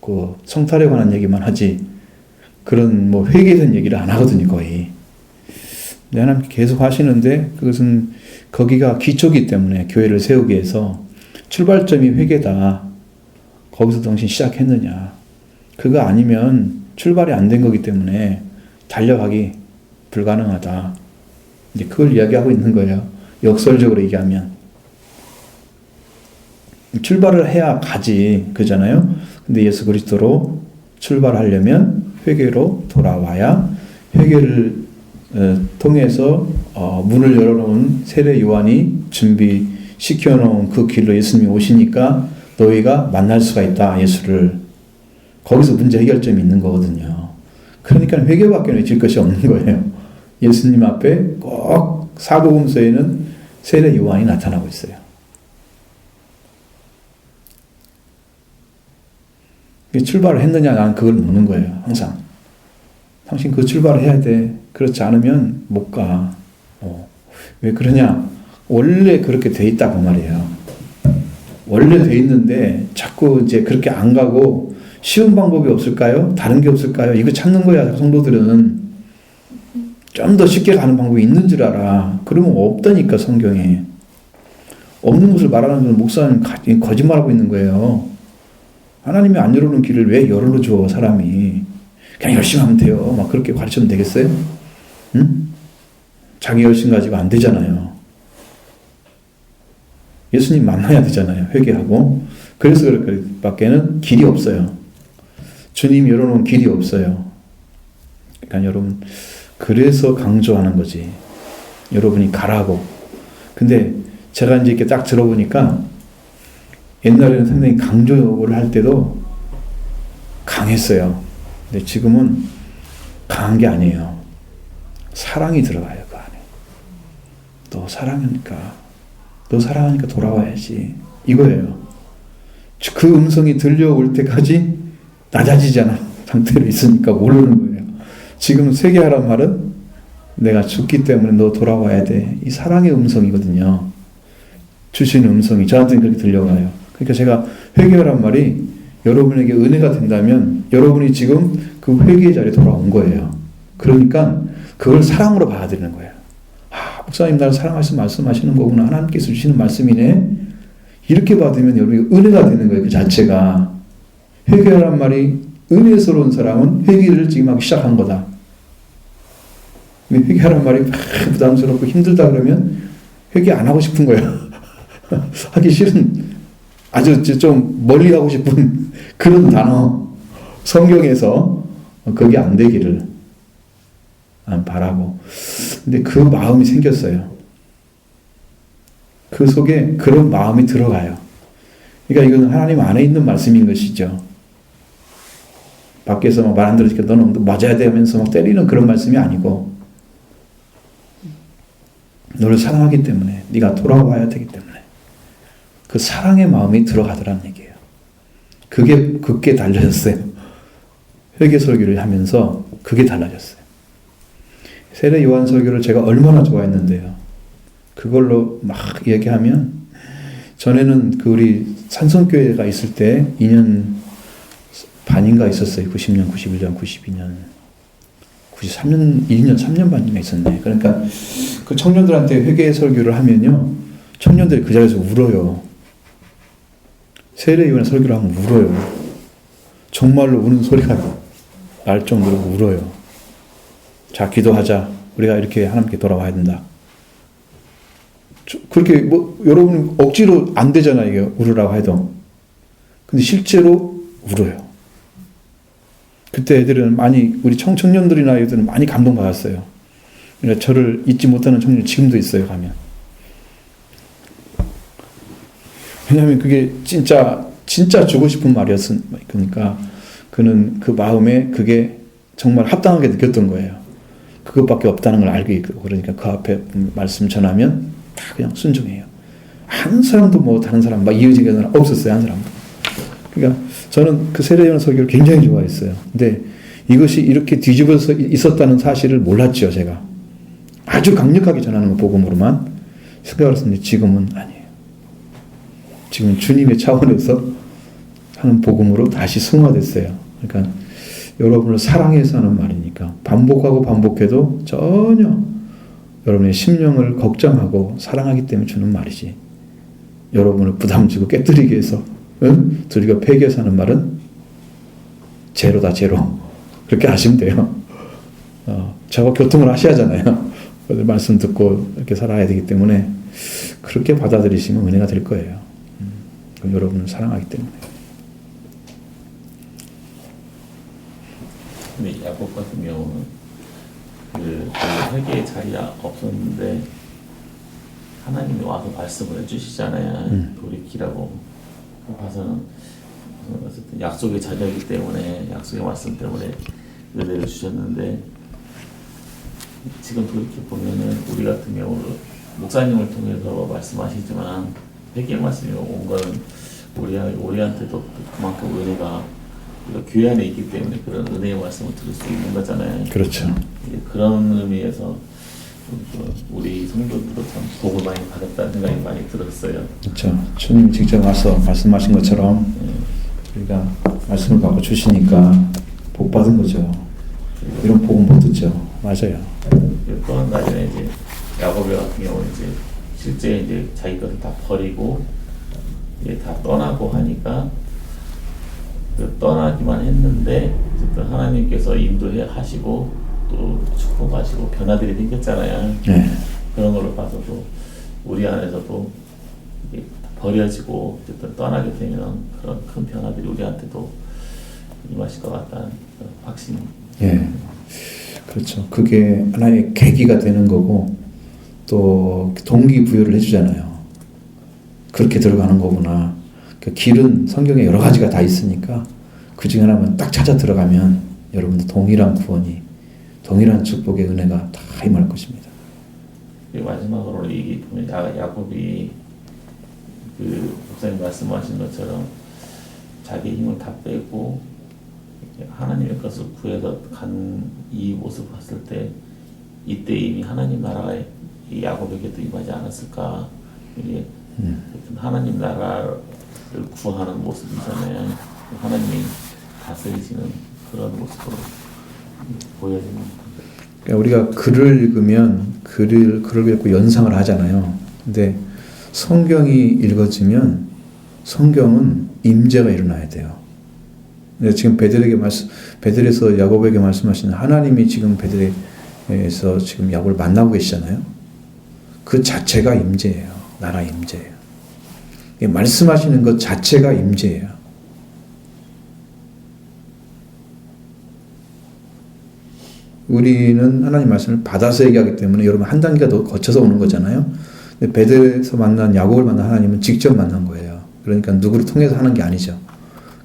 그 성탈에 관한 얘기만 하지, 그런 회개에 대한 얘기를 안 하거든요, 거의. 근데 하나님 계속 하시는데, 그것은 거기가 기초기 때문에 교회를 세우기 위해서 출발점이 회개다. 거기서 당신 시작했느냐. 그거 아니면 출발이 안 된 거기 때문에 달려가기 불가능하다. 이제 그걸 이야기하고 있는 거예요. 역설적으로 얘기하면. 출발을 해야 가지, 그잖아요. 근데 예수 그리스도로 출발하려면 회개로 돌아와야, 회개를 통해서 문을 열어놓은 세례 요한이 준비시켜놓은 그 길로 예수님이 오시니까 너희가 만날 수가 있다, 예수를. 거기서 문제 해결점이 있는 거거든요. 그러니까 회개밖에 외칠 것이 없는 거예요. 예수님 앞에 꼭 사복음서에는 세례 요한이 나타나고 있어요. 출발을 했느냐, 나는 그걸 묻는 거예요, 항상. 당신 그 출발을 해야 돼. 그렇지 않으면 못 가. 왜 그러냐? 원래 그렇게 돼 있다고 말이에요. 원래 돼 있는데 자꾸 이제 그렇게 안 가고, 쉬운 방법이 없을까요? 다른 게 없을까요? 이거 찾는 거야, 성도들은. 좀 더 쉽게 가는 방법이 있는 줄 알아. 그러면 없다니까, 성경에. 없는 것을 말하는 목사는 거짓말하고 있는 거예요. 하나님이 안 열어놓은 길을 왜 열어줘, 사람이. 그냥 열심히 하면 돼요. 막 그렇게 가르치면 되겠어요? 응? 자기 열심 가지고 안 되잖아요. 예수님 만나야 되잖아요, 회개하고. 그래서 그럴 밖에는 길이 없어요. 주님이 열어놓은 길이 없어요. 그러니까 여러분, 그래서 강조하는 거지. 여러분이 가라고. 근데 제가 이제 이렇게 딱 들어보니까 옛날에는 상당히 강조를 할 때도 강했어요. 근데 지금은 강한 게 아니에요. 사랑이 들어가요, 그 안에. 너 사랑하니까 돌아와야지. 이거예요. 그 음성이 들려올 때까지 낮아지지 않은 상태로 있으니까 모르는 거예요. 지금 회개하란 말은 내가 죽기 때문에 너 돌아와야 돼. 이 사랑의 음성이거든요. 주시는 음성이 저한테는 그렇게 들려가요. 그러니까 제가 회개하란 말이 여러분에게 은혜가 된다면 여러분이 지금 그 회개의 자리에 돌아온 거예요. 그러니까 그걸 사랑으로 받아들이는 거예요. 아, 목사님 나를 사랑하시면서 말씀하시는 거구나. 하나님께서 주시는 말씀이네. 이렇게 받으면 여러분이 은혜가 되는 거예요. 그 자체가. 회개하란 말이 은혜스러운 사람은 회개를 지금 하기 시작한 거다. 회개하란 말이 부담스럽고 힘들다 그러면 회개 안 하고 싶은 거예요. 하기 싫은, 아주 좀 멀리 하고 싶은 그런 단어. 성경에서 그게 안 되기를 바라고. 근데 그 마음이 생겼어요. 그 속에 그런 마음이 들어가요. 그러니까 이건 하나님 안에 있는 말씀인 것이죠. 밖에서 말 안 들으니까 너는 맞아야 돼 하면서 막 때리는 그런 말씀이 아니고 너를 사랑하기 때문에 네가 돌아와야 되기 때문에 그 사랑의 마음이 들어가더라는 얘기예요. 그게 달라졌어요. 회개 설교를 하면서 그게 달라졌어요. 세례 요한 설교를 제가 얼마나 좋아했는데요. 그걸로 막 얘기하면 전에는 그 우리 산성교회가 있을 때 2년 반인가 있었어요. 90년, 91년, 92년, 93년, 2년, 3년 반인가 있었네. 그러니까 그 청년들한테 회개 설교를 하면요. 청년들이 그 자리에서 울어요. 세례 요한 설교를 하면 울어요. 정말로 우는 소리가 날 정도로 울어요. 자, 기도하자. 우리가 이렇게 하나님께 돌아와야 된다. 그렇게 여러분 억지로 안 되잖아요. 이게 울으라고 해도. 근데 실제로 울어요. 그때 애들은 많이 우리 청년들이나 애들은 많이 감동받았어요. 그러니까 저를 잊지 못하는 청년이 지금도 있어요. 가면. 왜냐하면 그게 진짜 주고 싶은 말이었으니까 그는 그 마음에 그게 정말 합당하게 느꼈던 거예요. 그것밖에 없다는 걸 알고 있고 그러니까 그 앞에 말씀 전하면 다 그냥 순종해요. 한 사람도 다른 사람 막 이어지게 하는 사람 없었어요. 한 사람도. 그러니까 저는 그 세례요한 설교를 굉장히 좋아했어요. 근데 이것이 이렇게 뒤집어서 있었다는 사실을 몰랐죠. 제가 아주 강력하게 전하는 복음으로만 생각을 했는데 지금은 아니에요. 지금 주님의 차원에서 하는 복음으로 다시 승화됐어요. 그러니까 여러분을 사랑해서 하는 말이니까 반복하고 반복해도 전혀 여러분의 심령을 걱정하고 사랑하기 때문에 주는 말이지 여러분을 부담 주고 깨뜨리기 위해서 우리가 폐기해서 하는 말은 제로다 제로 그렇게 하시면 돼요. 저와 교통을 하셔야 하잖아요. 말씀 듣고 이렇게 살아야 되기 때문에 그렇게 받아들이시면 은혜가 될 거예요. 여러분을 사랑하기 때문에. 근데 야곱 같은 경우는 그 회개의 자리가 없었는데 하나님이 와서 말씀을 해주시잖아요. 돌이키라고. 봐서는 어쨌든 약속의 자녀이기 때문에 약속의 말씀 때문에 은혜를 주셨는데 지금 돌이켜 보면은 우리 같은 경우는 목사님을 통해서 말씀하시지만 회개의 말씀이 온 거는 우리한테도 그만큼 은혜가 교회 안에 있기 때문에 그런 은혜의 말씀을 들을 수 있는 거잖아요. 그렇죠. 그런 의미에서 우리 성도들도 참 복을 많이 받았다는 생각이 많이 들었어요. 그렇죠. 주님이 직접 와서 말씀하신 것처럼 우리가 말씀을 받고 주시니까 복 받은 거죠. 이런 복은 못 듣죠. 맞아요. 또 한 가지는 이제 야고보 같은 경우는 이제 실제 이제 자기 것을 다 버리고 이제 다 떠나고 하니까 떠나기만 했는데 어쨌든 하나님께서 인도해 하시고 또 축복하시고 변화들이 생겼잖아요. 네. 그런 걸로 봐서도 우리 안에서도 이게 버려지고 어쨌든 떠나게 되면 그런 큰 변화들이 우리한테도 임하실 것 같다는 확신. 예. 그렇죠. 그게 하나의 계기가 되는 거고 또 동기부여를 해주잖아요. 그렇게 들어가는 거구나. 그 길은 성경에 여러 가지가 다 있으니까 그 중에 하나만 딱 찾아 들어가면 여러분들 동일한 구원이, 동일한 축복의 은혜가 다 임할 것입니다. 마지막으로 이 보면 야곱이 그 목사님 말씀하신 것처럼 자기 힘을 다 빼고 하나님의 것을 구해서 간 이 모습을 봤을 때 이때 이미 하나님 나라가 이 야곱에게도 임하지 않았을까. 이게 하나님 나라를 구하는 모습이잖아요. 하나님이 다스리시는 그런 모습으로 보여야 됩니다. 그러니까 우리가 글을 읽으면 글을 읽고 연상을 하잖아요. 근데 성경이 읽어지면 성경은 임재가 일어나야 돼요. 근데 지금 베델에서 야곱에게 말씀하시는 하나님이 지금 베델에서 지금 야곱을 만나고 계시잖아요. 그 자체가 임재예요. 나라 임재예요. 말씀하시는 것 자체가 임재예요. 우리는 하나님 말씀을 받아서 얘기하기 때문에 여러분 한 단계가 더 거쳐서 오는 거잖아요. 근데 베델에서 만난 야곱을 만난 하나님은 직접 만난 거예요. 그러니까 누구를 통해서 하는 게 아니죠.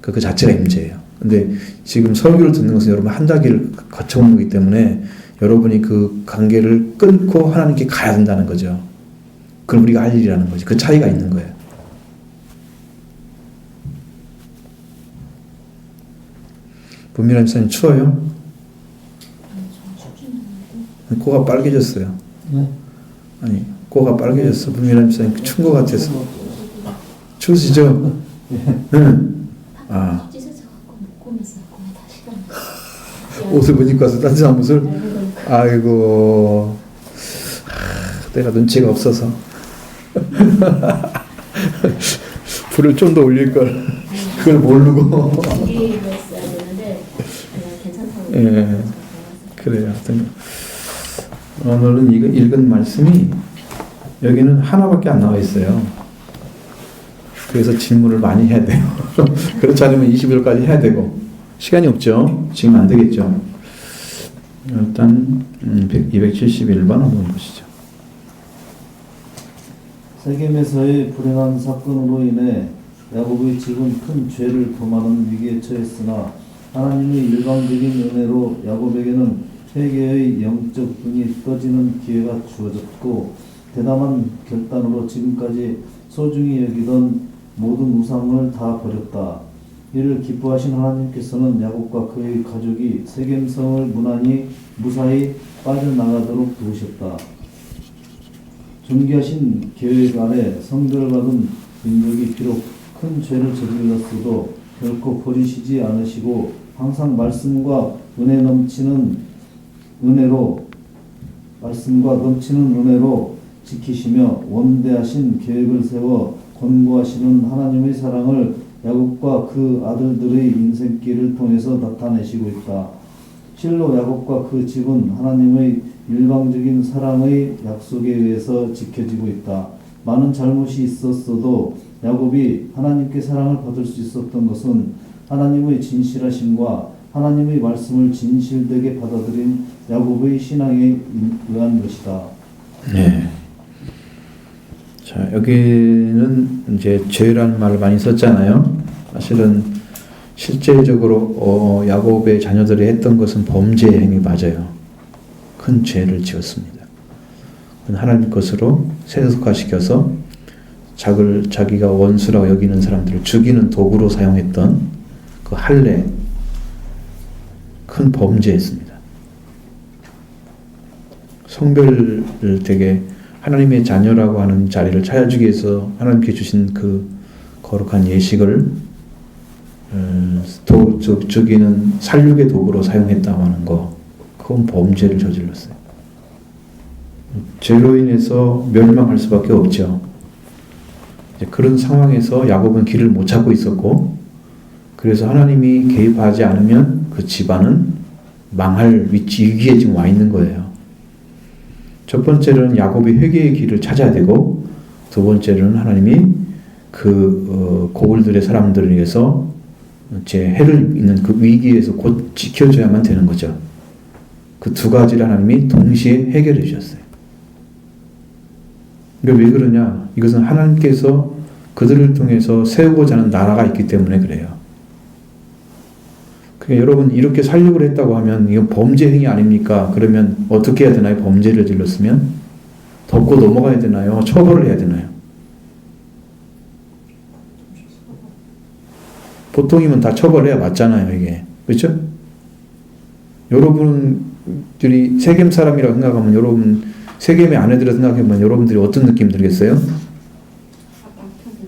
그 자체가 임재예요. 근데 지금 설교를 듣는 것은 여러분 한 단계를 거쳐오는 거기 때문에 여러분이 그 관계를 끊고 하나님께 가야 된다는 거죠. 그걸 우리가 할 일이라는 거죠. 그 차이가 있는 거예요. 분미란 목사님 추워요? 코가 빨개졌어요. 네? 아니 코가 빨개졌어. 분미란 목사님 추운 것 같아서. 추우시죠? 응. 아. 옷을 못 입고 와서 따뜻한 옷을? 아이고. 내가 눈치가 없어서. 불을 좀 더 올릴걸. 그걸 모르고. 예. 그래요. 하여튼 오늘은 이거 읽은 말씀이 여기는 하나밖에 안 나와 있어요. 그래서 질문을 많이 해야 돼요. 그렇지 않으면 20일까지 해야 되고 시간이 없죠. 지금 안 되겠죠. 일단 271번 한번 보시죠. 세겜에서의 불행한 사건으로 인해 야곱의 집은 큰 죄를 범하는 위기에 처했으나 하나님의 일방적인 은혜로 야곱에게는 회개의 영적 눈이 떠지는 기회가 주어졌고 대담한 결단으로 지금까지 소중히 여기던 모든 우상을 다 버렸다. 이를 기뻐하신 하나님께서는 야곱과 그의 가족이 세겜성을 무사히 빠져나가도록 도우셨다. 존귀하신 계획 아래 성별받은 민족이 비록 큰 죄를 저질렀어도 결코 버리시지 않으시고 항상 말씀과 넘치는 은혜로 지키시며 원대하신 계획을 세워 권고하시는 하나님의 사랑을 야곱과 그 아들들의 인생길을 통해서 나타내시고 있다. 실로 야곱과 그 집은 하나님의 일방적인 사랑의 약속에 의해서 지켜지고 있다. 많은 잘못이 있었어도 야곱이 하나님께 사랑을 받을 수 있었던 것은 하나님의 진실하심과 하나님의 말씀을 진실되게 받아들인 야곱의 신앙에 의한 것이다. 네. 자, 여기는 이제 죄라는 말을 많이 썼잖아요. 사실은 실제적으로 야곱의 자녀들이 했던 것은 범죄 행위 맞아요. 큰 죄를 지었습니다. 하나님 것으로 세속화시켜서 자기가 원수라고 여기는 사람들을 죽이는 도구로 사용했던 그 할례, 큰 범죄였습니다. 성별을 되게 하나님의 자녀라고 하는 자리를 찾아주기 위해서 하나님께 주신 그 거룩한 예식을 죽이는 살육의 도구로 사용했다고 하는 거, 그건 범죄를 저질렀어요. 죄로 인해서 멸망할 수밖에 없죠. 이제 그런 상황에서 야곱은 길을 못 찾고 있었고, 그래서 하나님이 개입하지 않으면 그 집안은 망할 위기에 지금 와 있는 거예요. 첫 번째로는 야곱이 회개의 길을 찾아야 되고, 두 번째로는 하나님이 그 고을들의 사람들을 위해서 제 해를 있는 그 위기에서 곧 지켜줘야만 되는 거죠. 그 두 가지를 하나님이 동시에 해결해 주셨어요. 그러니까 왜 그러냐? 이것은 하나님께서 그들을 통해서 세우고자 하는 나라가 있기 때문에 그래요. 그러니까 여러분 이렇게 살려고 했다고 하면 이건 범죄 행위 아닙니까? 그러면 어떻게 해야 되나요? 범죄를 저질렀으면 덮고 넘어가야 되나요? 처벌을 해야 되나요? 보통이면 다 처벌해야 맞잖아요, 이게. 그렇죠? 여러분들이 세겜 사람이라고 생각하면 여러분 세겜의 아내들을 생각하면 여러분들이 어떤 느낌 들겠어요? 남편을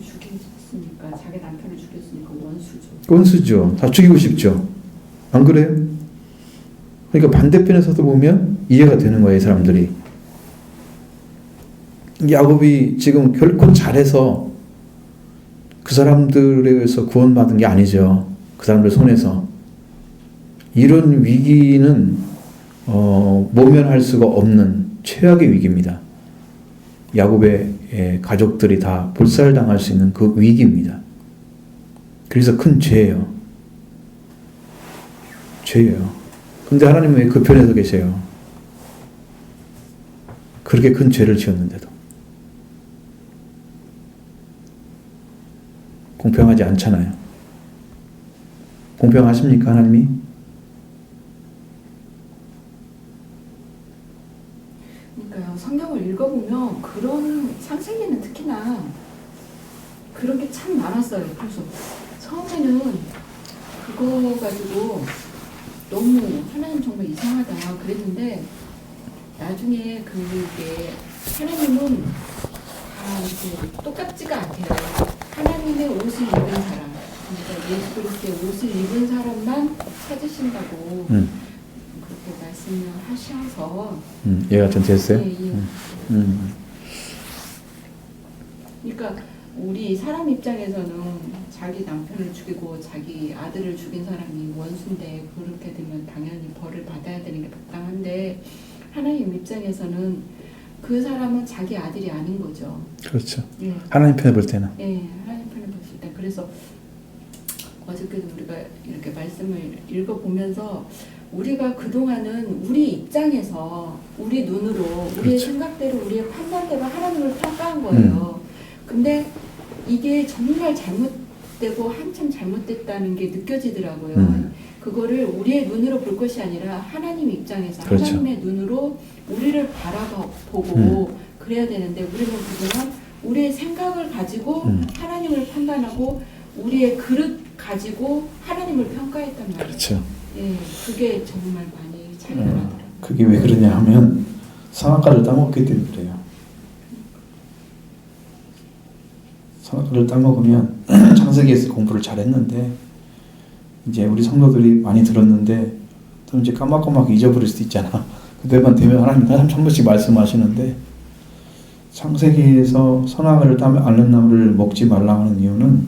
죽였으니까 자기 남편을 죽였으니까 원수죠. 원수죠. 다 죽이고 싶죠. 안 그래요? 그러니까 반대편에서도 보면 이해가 되는 거예요, 이 사람들이. 야곱이 지금 결코 잘해서 그 사람들에 의해서 구원받은 게 아니죠. 그 사람들 손에서. 이런 위기는 모면할 수가 없는 최악의 위기입니다. 야곱의 가족들이 다 불살당할 수 있는 그 위기입니다. 그래서 큰 죄예요. 죄예요. 근데 하나님은 왜 그 편에서 계세요? 그렇게 큰 죄를 지었는데도. 공평하지 않잖아요. 공평하십니까, 하나님이? 그러니까요. 성경을 읽어보면 그런 창세기는 특히나 그런 게 참 많았어요. 그래서 처음에는 그거 가지고 너무 하나님 정말 이상하다 그랬는데 나중에 그게 하나님은 다 이렇게 똑같지가 않대요. 하나님의 옷을 입은 사람, 그러니까 예수 그리스도의 옷을 입은 사람만 찾으신다고 그렇게 말씀을 하셔서 얘가 좀 됐어요? 예, 예. 그러니까 우리 사람 입장에서는 자기 남편을 죽이고 자기 아들을 죽인 사람이 원수인데 그렇게 되면 당연히 벌을 받아야 되는 게 마땅한데 하나님 입장에서는 그 사람은 자기 아들이 아닌 거죠. 그렇죠. 예. 하나님 편에 볼 때는. 예, 하나님 편에 보실 때. 그래서 어저께도 우리가 이렇게 말씀을 읽어보면서 우리가 그동안은 우리 입장에서 우리 눈으로 우리의 그렇죠. 생각대로 우리의 판단대로 하나님을 평가한 거예요. 근데 이게 정말 잘못되고 한참 잘못됐다는 게 느껴지더라고요. 그거를 우리의 눈으로 볼 것이 아니라 하나님 입장에서 그렇죠. 하나님의 눈으로 우리를 바라보고 그래야 되는데 우리는 그동안 우리의 생각을 가지고 하나님을 판단하고 우리의 그릇 가지고 하나님을 평가했단 말이에요. 그렇죠. 예, 그게 정말 많이 차이가 나더라고요. 그게 왜 그러냐 하면 선악과를 따먹기 때문에 그래요. 선악과를 따먹으면 창세기에서 공부를 잘했는데 이제 우리 성도들이 많이 들었는데 또 이제 까맣까맣 잊어버릴 수도 있잖아. 그때만 되면 하나님 한 번씩 말씀하시는데 창세기에서 선악과를 따면 앓는 나무를 먹지 말라 하는 이유는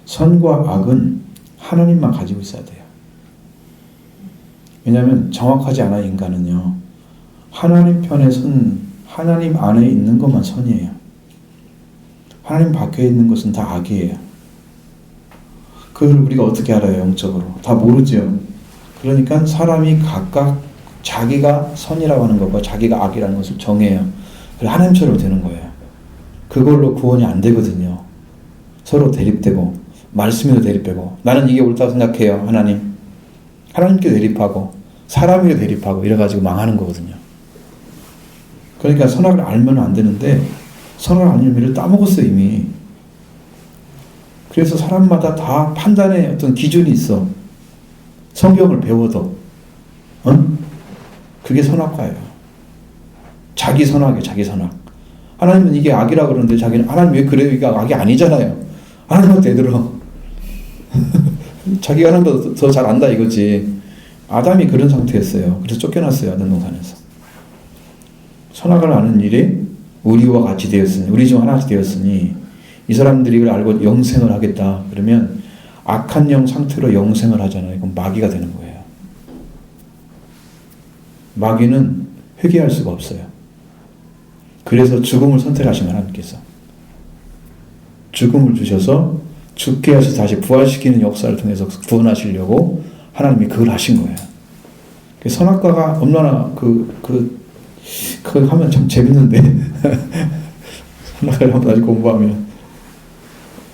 선과 악은 하나님만 가지고 있어야 돼요. 왜냐하면 정확하지 않아 인간은요. 하나님 편에 선, 하나님 안에 있는 것만 선이에요. 하나님 밖에 있는 것은 다 악이에요. 그걸 우리가 어떻게 알아요? 영적으로. 다 모르죠. 그러니까 사람이 각각 자기가 선이라고 하는 것과 자기가 악이라는 것을 정해요. 그래서 하나님처럼 되는 거예요. 그걸로 구원이 안 되거든요. 서로 대립되고 말씀에도 대립되고 나는 이게 옳다고 생각해요. 하나님께 대립하고 사람에게 대립하고 이래가지고 망하는 거거든요. 그러니까 선악을 알면 안 되는데 선악을 아는 의미를 따먹었어요 이미. 그래서 사람마다 다 판단의 어떤 기준이 있어. 성경을 배워도 그게 선악과예요. 자기 선악이에요. 자기 선악. 하나님은 이게 악이라고 그러는데 자기는 하나님 왜 그래요? 이게 악이 아니잖아요. 하나님한테 대들어. 자기가 하나님보다 더 잘 안다 이거지. 아담이 그런 상태였어요. 그래서 쫓겨났어요. 아담 동산에서. 선악을 아는 일이 우리와 같이 되었으니 우리 중 하나씩 되었으니 이 사람들이 이걸 알고 영생을 하겠다. 그러면 악한 영 상태로 영생을 하잖아요. 그럼 마귀가 되는 거예요. 마귀는 회개할 수가 없어요. 그래서 죽음을 선택하신 하나님께서 죽음을 주셔서 죽게 하셔서 다시 부활시키는 역사를 통해서 구원하시려고 하나님이 그걸 하신 거예요. 선악과가 얼마나 그걸 하면 참 재밌는데 선악과를 한번 다시 공부하면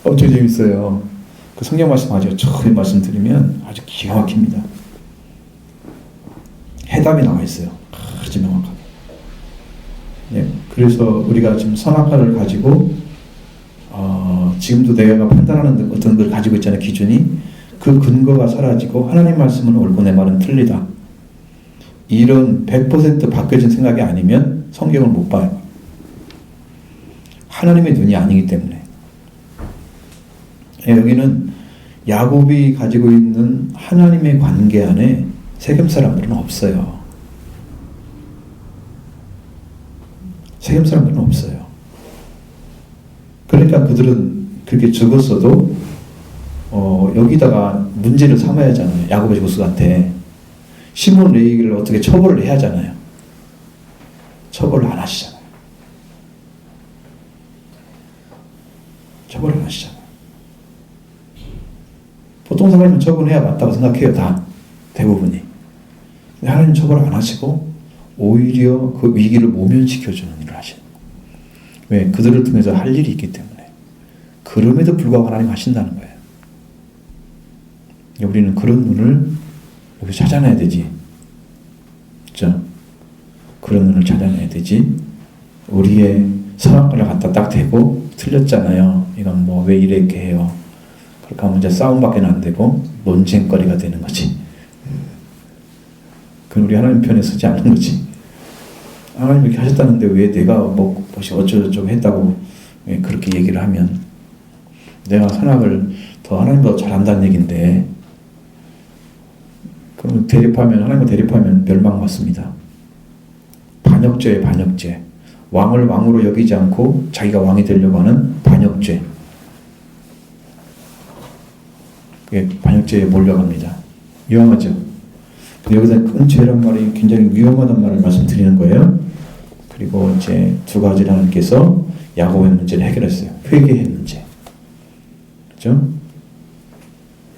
엄청 재밌어요. 그 성경 말씀 아주 처음 말씀드리면 아주 기가 막힙니다. 해답이 나와 있어요. 아주 명확하게. 예, 그래서 우리가 지금 선악과를 가지고 지금도 내가 판단하는 어떤 걸 가지고 있잖아요. 기준이. 그 근거가 사라지고 하나님 말씀은 옳고 내 말은 틀리다. 이런 100% 바뀌어진 생각이 아니면 성경을 못 봐요. 하나님의 눈이 아니기 때문에. 예, 여기는 야곱이 가지고 있는 하나님의 관계 안에 세겜 사람들은 없어요. 세겜 사람들은 없어요. 그러니까 그들은 그렇게 적었어도 여기다가 문제를 삼아야 하잖아요. 야곱의 조수한테. 시몬 레위기를 어떻게 처벌을 해야 하잖아요. 처벌을 안 하시잖아요. 처벌을 안 하시잖아요. 보통 사람은 처벌해야 맞다고 생각해요. 다. 대부분이. 근데 하나님 처벌을 안 하시고 오히려 그 위기를 모면시켜주는 일을 하시는 거예요. 왜? 그들을 통해서 할 일이 있기 때문에. 그럼에도 불구하고 하나님 하신다는 거예요. 우리는 그런 눈을 여기 찾아내야 되지. 그렇죠? 그런 눈을 찾아내야 되지. 우리의 선악과를 갖다 딱 대고 틀렸잖아요. 이건 뭐 왜 이렇게 해요. 그렇게 하면 이제 싸움밖에 안 되고 논쟁거리가 되는 거지. 그건 우리 하나님 편에 서지 않는 거지. 하나님 이렇게 하셨다는데 왜 내가 뭐 어쩌고저쩌고 했다고 그렇게 얘기를 하면 내가 선악을 더 하나님보다 잘한다는 얘기인데 그럼 대립하면 하나님과 대립하면 멸망받습니다. 반역죄에 반역죄. 왕을 왕으로 여기지 않고 자기가 왕이 되려고 하는 반역죄. 그게 반역죄에 몰려갑니다. 위험하죠. 여기서 큰 죄란 말이 굉장히 위험하다는 말을 말씀드리는 거예요. 그리고 이제 두 가지를 하나님께서 야곱의 문제를 해결했어요. 회개의 문제. 그렇죠?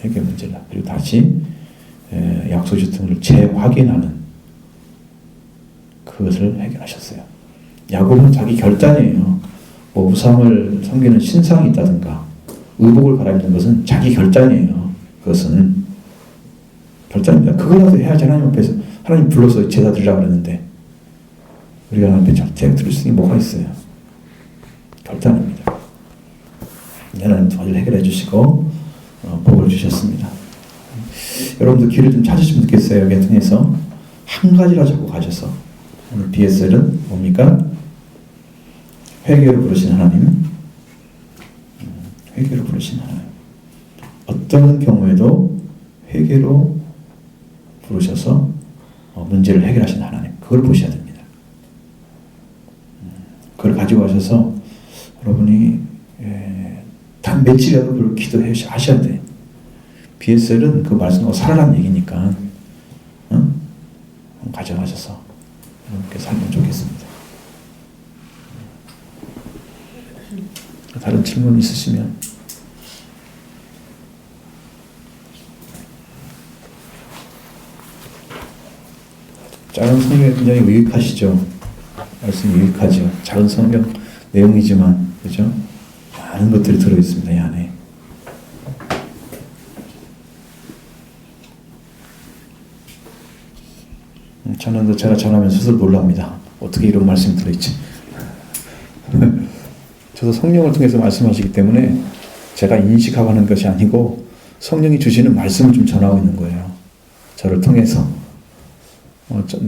회개 문제다. 그리고 다시 약속의 등을 재확인하는 그것을 해결하셨어요. 야곱은 자기 결단이에요. 뭐 우상을 섬기는 신상이 있다든가 의복을 갈아입는 것은 자기 결단이에요. 그것은 결단입니다. 그거라도 해야지 하나님 앞에서 하나님 불러서 제사 드리라고 그랬는데 우리가 하나님 앞에 제사 드릴 수 있는 게 뭐가 있어요? 결단입니다. 하나님 도와를 해결해 주시고 복을 주셨습니다. 여러분도 길을 좀 찾으시면 좋겠어요. 여기 통해서 한 가지라 자꾸 가셔서 오늘 BSL은 뭡니까? 회개로 부르신 하나님. 회개로 부르신 하나님. 어떤 경우에도 회개로 부르셔서 문제를 해결하신 하나님. 그걸 보셔야 됩니다. 그걸 가지고 가셔서 여러분이 단 며칠이라도 그걸 기도해 하셔야 돼. BSL은 그 말씀하고 살아난 얘기니까 가져가셔서 이렇게 살면 좋겠습니다. 다른 질문 있으시면 작은 성경이 굉장히 유익하시죠. 말씀이 유익하죠. 작은 성경 내용이지만 그죠? 많은 것들이 들어있습니다. 이 안에. 저는 제가 전하면 스스로 놀랍니다. 어떻게 이런 말씀이 들어있지? 저도 성령을 통해서 말씀하시기 때문에 제가 인식하고 하는 것이 아니고 성령이 주시는 말씀을 좀 전하고 있는 거예요. 저를 통해서.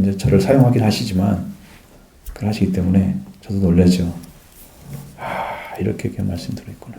이제 저를 사용하긴 하시지만 그걸 하시기 때문에 저도 놀라죠. 이렇게 말씀 들어있구나.